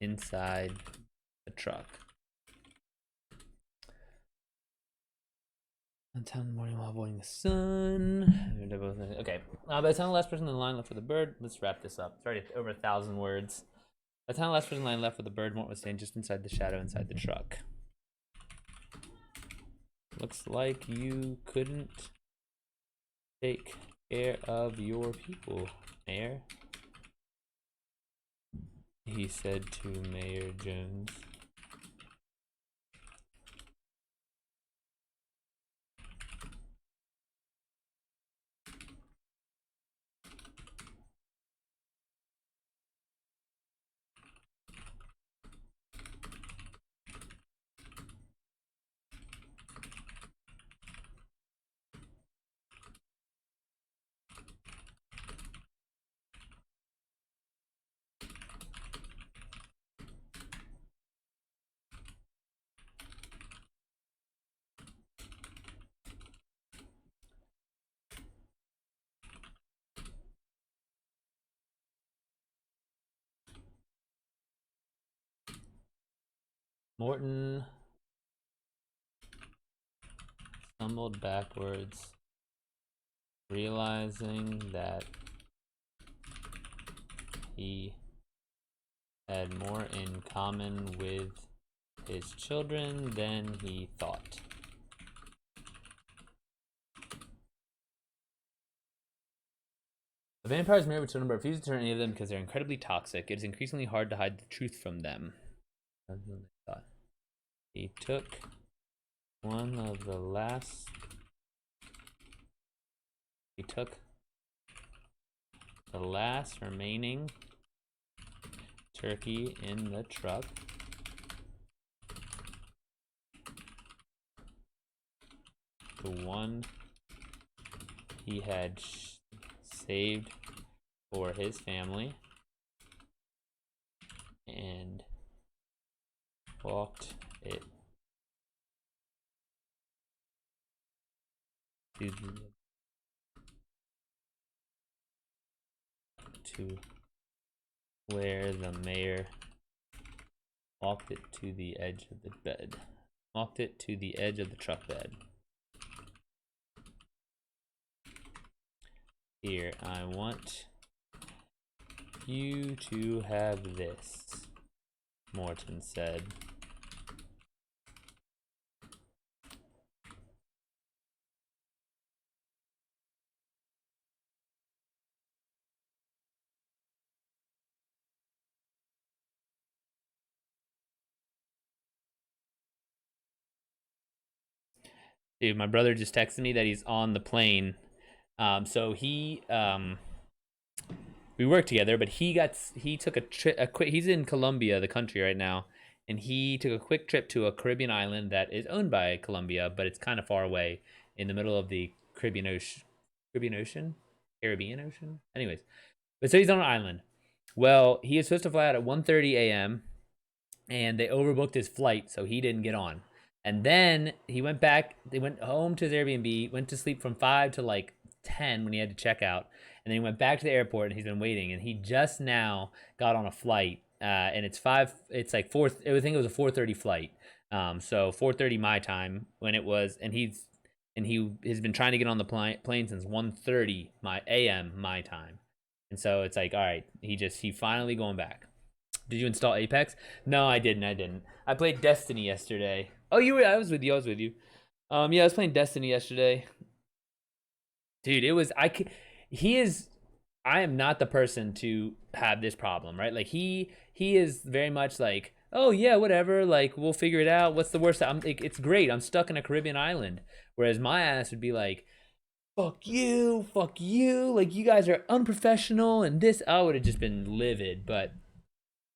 inside the truck. On time in the morning while avoiding the sun. Okay. By the time the last person in the line left with the bird, let's wrap this up. It's already over 1,000 words. By the time the last person in the line left with the bird, Mort was standing just inside the shadow inside the truck. Looks like you couldn't take care of your people, Mayor, he said to Mayor Jones. Morton stumbled backwards, realizing that he had more in common with his children than he thought. The vampires married with children but refuse to turn any of them because they're incredibly toxic. It is increasingly hard to hide the truth from them. That's what they thought. He took one of the last. He took the last remaining turkey in the truck. The one he had saved for his family, and walked it to where the mayor walked it to the edge of the bed. Walked it to the edge of the truck bed. Here, I want you to have this, Morton said. Dude, my brother just texted me that he's on the plane. So we work together, but he took a quick. He's in Colombia, the country right now, and he took a quick trip to a Caribbean island that is owned by Colombia, but it's kind of far away in the middle of the Caribbean Ocean. Anyways, but so he's on an island. Well, he is supposed to fly out at 1:30 a.m. and they overbooked his flight, so he didn't get on. And then he went back. They went home to his Airbnb, went to sleep from 5 to like 10 when he had to check out, and then he went back to the airport and he's been waiting. And he just now got on a flight, and it's 5. It's like 4. I think it was a 4:30 flight. So 4:30 my time when it was, and he has been trying to get on the plane since 1:30 my a.m. my time. And so it's like, all right, he finally going back. Did you install Apex? No, I didn't. I played Destiny yesterday. Oh, you were? I was with you. Yeah, I was playing Destiny yesterday. Dude, it was he is I am not the person to have this problem, right? Like he is very much like, oh yeah, whatever. Like we'll figure it out. What's the worst? I'm like, it's great. I'm stuck in a Caribbean island. Whereas my ass would be like, fuck you, fuck you. Like you guys are unprofessional, and this. I would have just been livid. But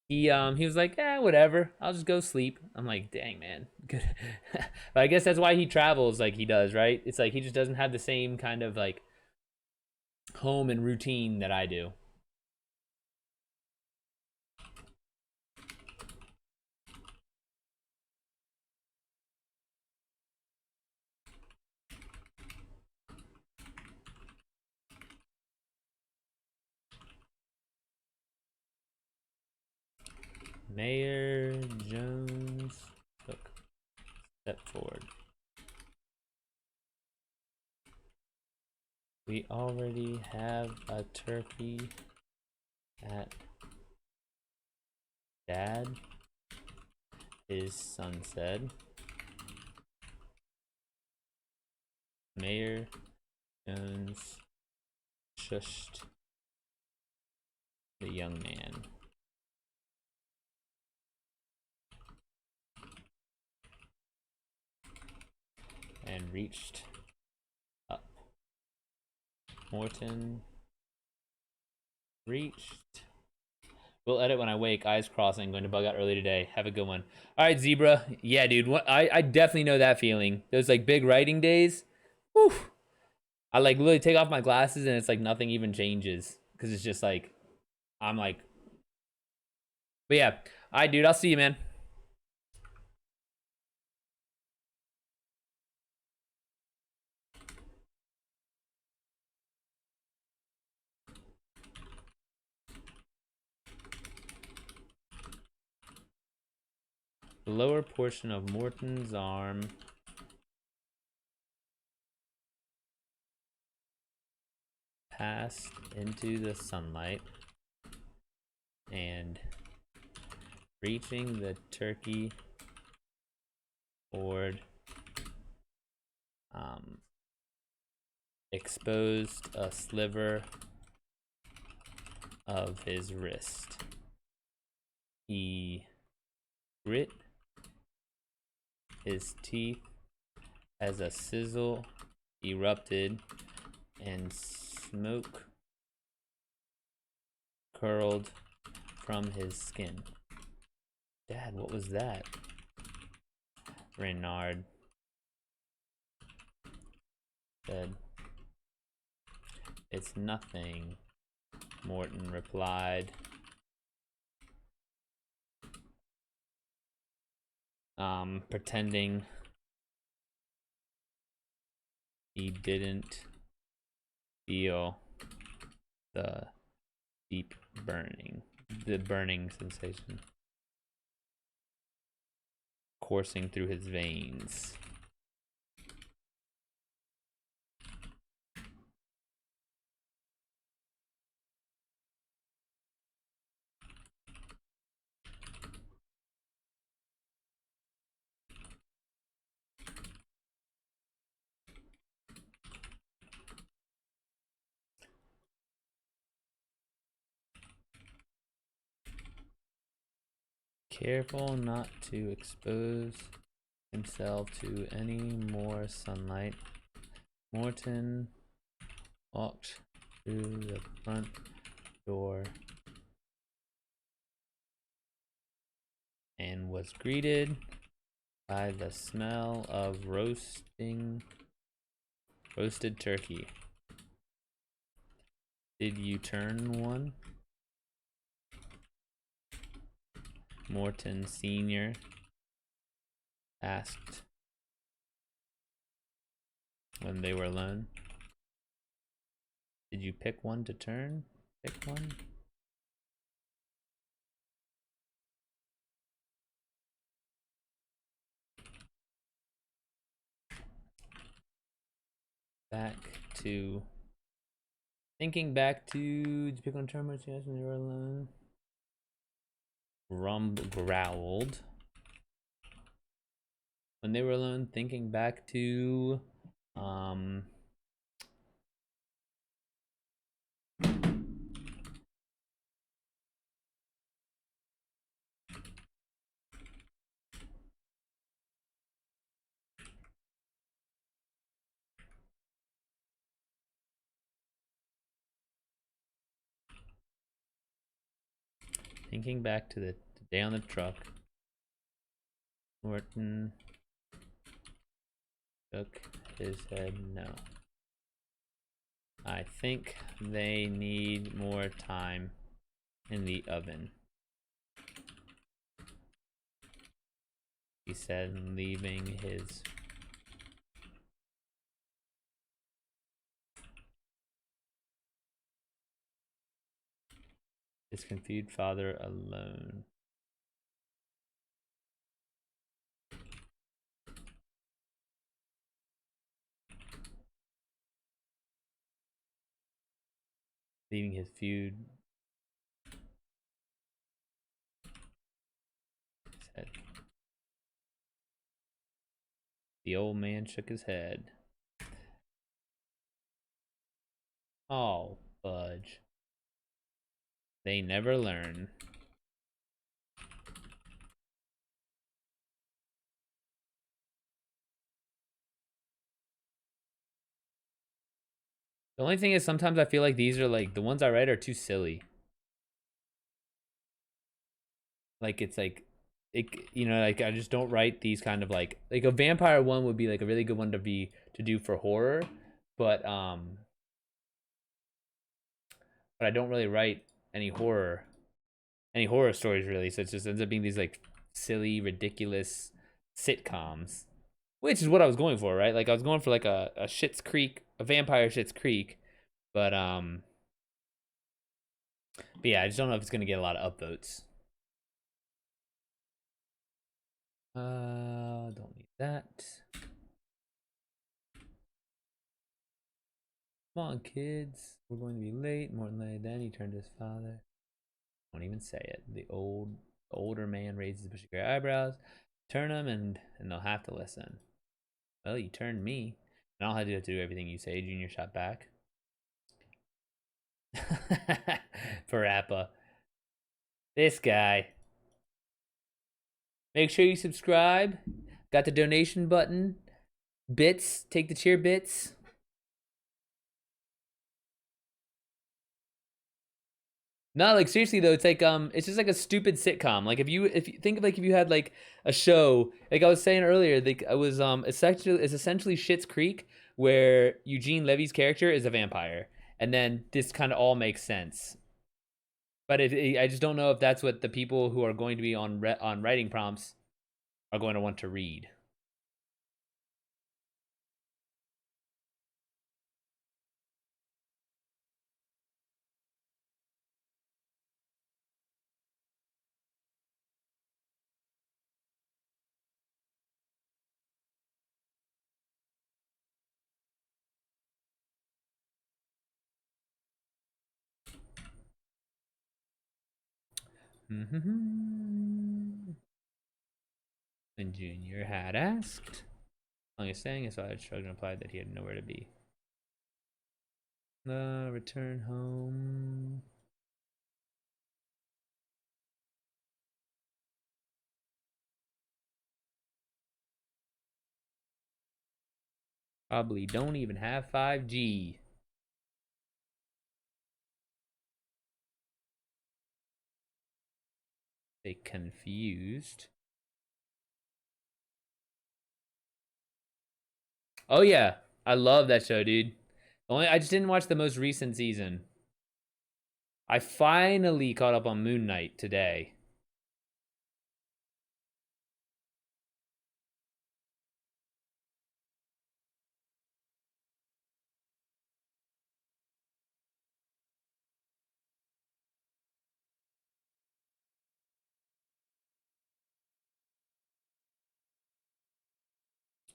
he was like, whatever. I'll just go sleep. I'm like, dang man. Good. But I guess that's why he travels like he does, right? It's like he just doesn't have the same kind of like home and routine that I do. Mayor Jones took step forward. We already have a turkey at Dad, his son said. Mayor Jones shushed the young man. And reached up. Morton reached. We'll edit when I wake. Eyes crossing. Going to bug out early today. Have a good one. All right, Zebra. Yeah, dude. I definitely know that feeling. Those like big writing days. Whew. I like literally take off my glasses and it's like nothing even changes because it's just like I'm like. But yeah, all right, dude. I'll see you, man. The lower portion of Morton's arm passed into the sunlight and reaching the turkey board exposed a sliver of his wrist. He grit his teeth as a sizzle erupted and smoke curled from his skin. Dad, what was that? Renard said. It's nothing, Morton replied. Pretending he didn't feel the deep burning sensation coursing through his veins. Careful not to expose himself to any more sunlight, Morton walked through the front door and was greeted by the smell of roasted turkey. Did you turn one? Morton Sr. asked when they were alone. Did you pick one to turn? Pick one? Thinking back to, did you pick one to turn when they were alone? Rumb growled. When they were alone, thinking back to Thinking back to the day on the truck, Norton shook his head no. I think they need more time in the oven, he said, leaving his confused father alone. Leaving his feud. Said. The old man shook his head. Oh, fudge. They never learn. The only thing is sometimes I feel like these are like, the ones I write are too silly. Like it's like, like I just don't write these kind of like a vampire one would be like a really good one to do for horror, but I don't really write any horror stories really, so it just ends up being these like silly, ridiculous sitcoms, which is what I was going for, right? Like I was going for like a Schitt's Creek, a vampire Schitt's Creek, but yeah, I just don't know if it's gonna get a lot of upvotes. Don't need that. Come on, kids. We're going to be late. More than late. Then he turned to his father. Won't even say it. The older man raises his bushy gray eyebrows. Turn them and they'll have to listen. Well, you turned me. And I'll have to do everything you say. Junior shot back. Parappa. This guy. Make sure you subscribe. Got the donation button. Bits. Take the cheer bits. No, like seriously though, it's like it's just like a stupid sitcom. Like if you think of like if you had like a show, like I was saying earlier, like I was it's essentially Schitt's Creek where Eugene Levy's character is a vampire, and then this kind of all makes sense. But I just don't know if that's what the people who are going to be on writing prompts are going to want to read. Mm-hmm. And Junior had asked. Long as saying, so I had shrugged and replied that he had nowhere to be. Return home. Probably don't even have 5G. They confused. Oh yeah, I love that show, dude. I just didn't watch the most recent season. I finally caught up on Moon Knight today.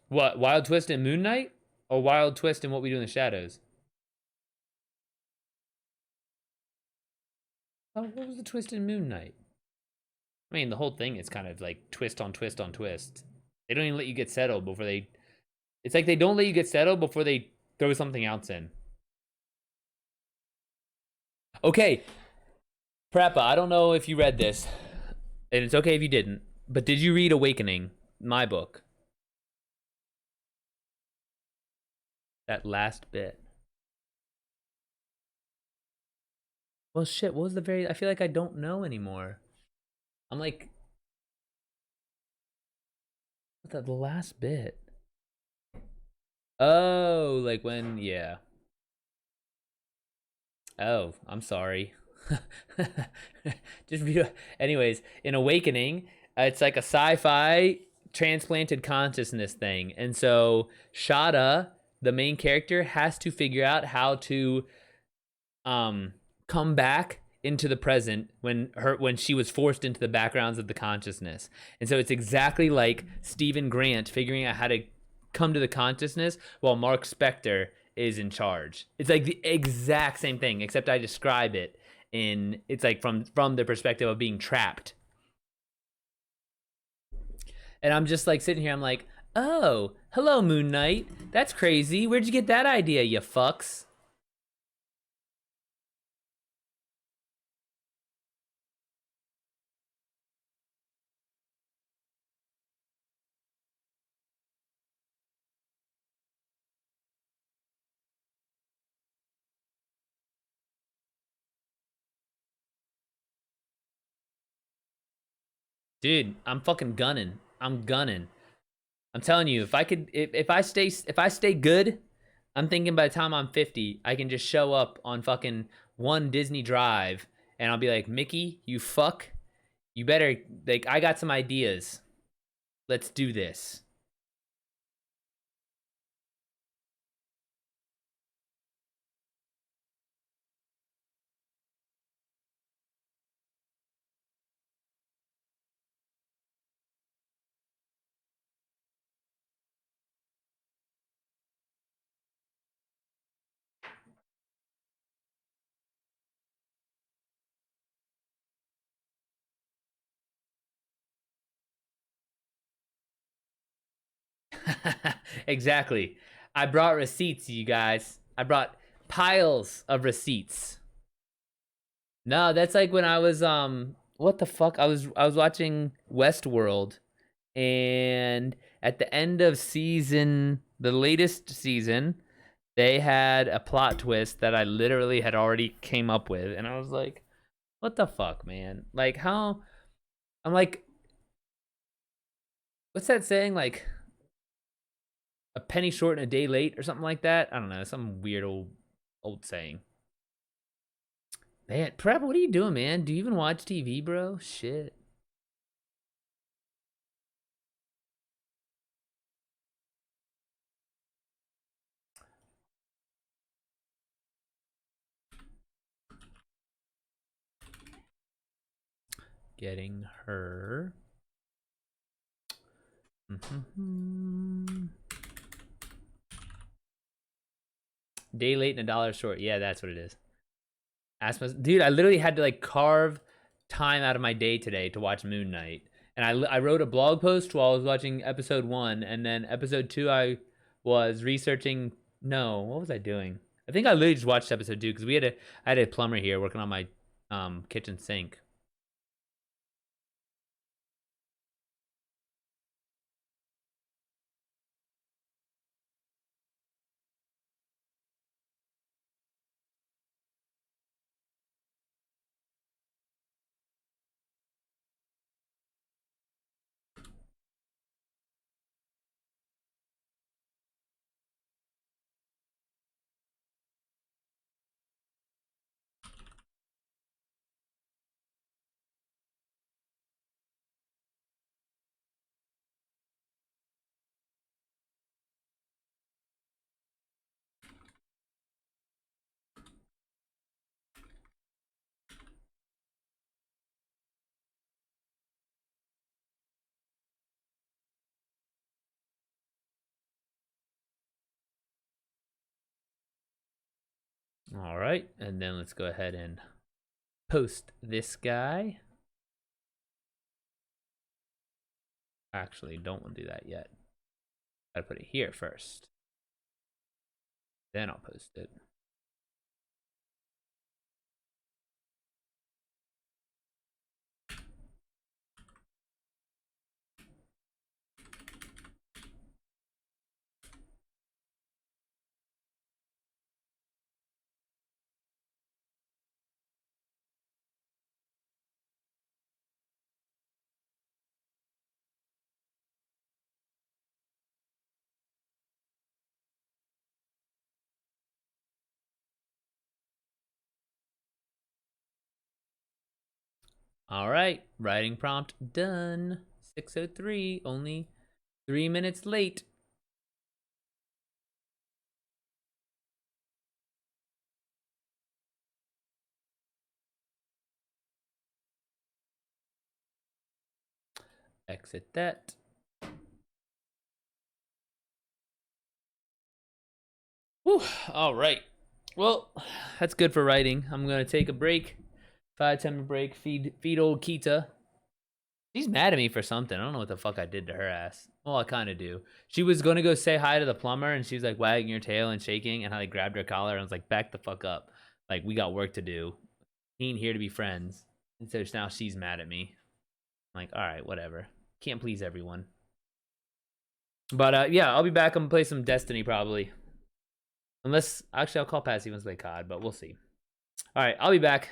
What, Wild Twist in Moon Knight? Or Wild Twist in What We Do in the Shadows? Oh, what was the twist in Moon Knight? I mean, the whole thing is kind of like twist on twist on twist. They don't even let you get settled before they. It's like they don't let you get settled before they throw something else in. Okay, Preppa, I don't know if you read this, and it's okay if you didn't, but did you read Awakening, my book? That last bit. Well, shit, what was the very. I feel like I don't know anymore. I'm like, the last bit. Oh, like when, yeah. Oh, I'm sorry. Just anyways, in Awakening, it's like a sci-fi transplanted consciousness thing, and so Shada, the main character, has to figure out how to um come back into the present when she was forced into the backgrounds of the consciousness. And so it's exactly like Stephen Grant figuring out how to come to the consciousness while Mark Spector is in charge. It's like the exact same thing, except I describe it in it's like from the perspective of being trapped. And I'm just like sitting here, I'm like, oh, hello, Moon Knight. That's crazy. Where'd you get that idea, you fucks? Dude, I'm fucking gunning. I'm gunning. I'm telling you, if I stay good, I'm thinking by the time I'm 50, I can just show up on fucking one Disney Drive and I'll be like, Mickey, you fuck, you better like I got some ideas. Let's do this. Exactly. I brought receipts, you guys. I brought piles of receipts. No, that's like when I was what the fuck? I was watching Westworld, and at the end of the latest season, they had a plot twist that I literally had already came up with, and I was like, what the fuck, man? Like how I'm like, what's that saying? Like a penny short and a day late or something like that? I don't know, some weird old saying. Man, Prep, what are you doing, man? Do you even watch TV, bro? Shit. Getting her. Day late and a dollar short. Yeah, that's what it is. Dude, I literally had to like carve time out of my day today to watch Moon Knight. And I wrote a blog post while I was watching episode 1, and then episode 2 I was researching. No, what was I doing? I think I literally just watched episode 2 because I had a plumber here working on my kitchen sink. All right, and then let's go ahead and post this guy. Actually, don't want to do that yet. Gotta put it here first. Then I'll post it. All right, writing prompt done. 6:03, only 3 minutes late. Exit that. Whew, all right. Well, that's good for writing. I'm gonna take a break. 5-10 break. Feed old Kita. She's mad at me for something. I don't know what the fuck I did to her ass. Well, I kind of do. She was gonna go say hi to the plumber, and she was like wagging her tail and shaking, and I like grabbed her collar and I was like, "Back the fuck up! Like we got work to do. He ain't here to be friends." And so now she's mad at me. I'm like, all right, whatever. Can't please everyone. But yeah, I'll be back. I'm gonna play some Destiny probably. Unless actually, I'll call Patsy once play COD, but we'll see. All right, I'll be back.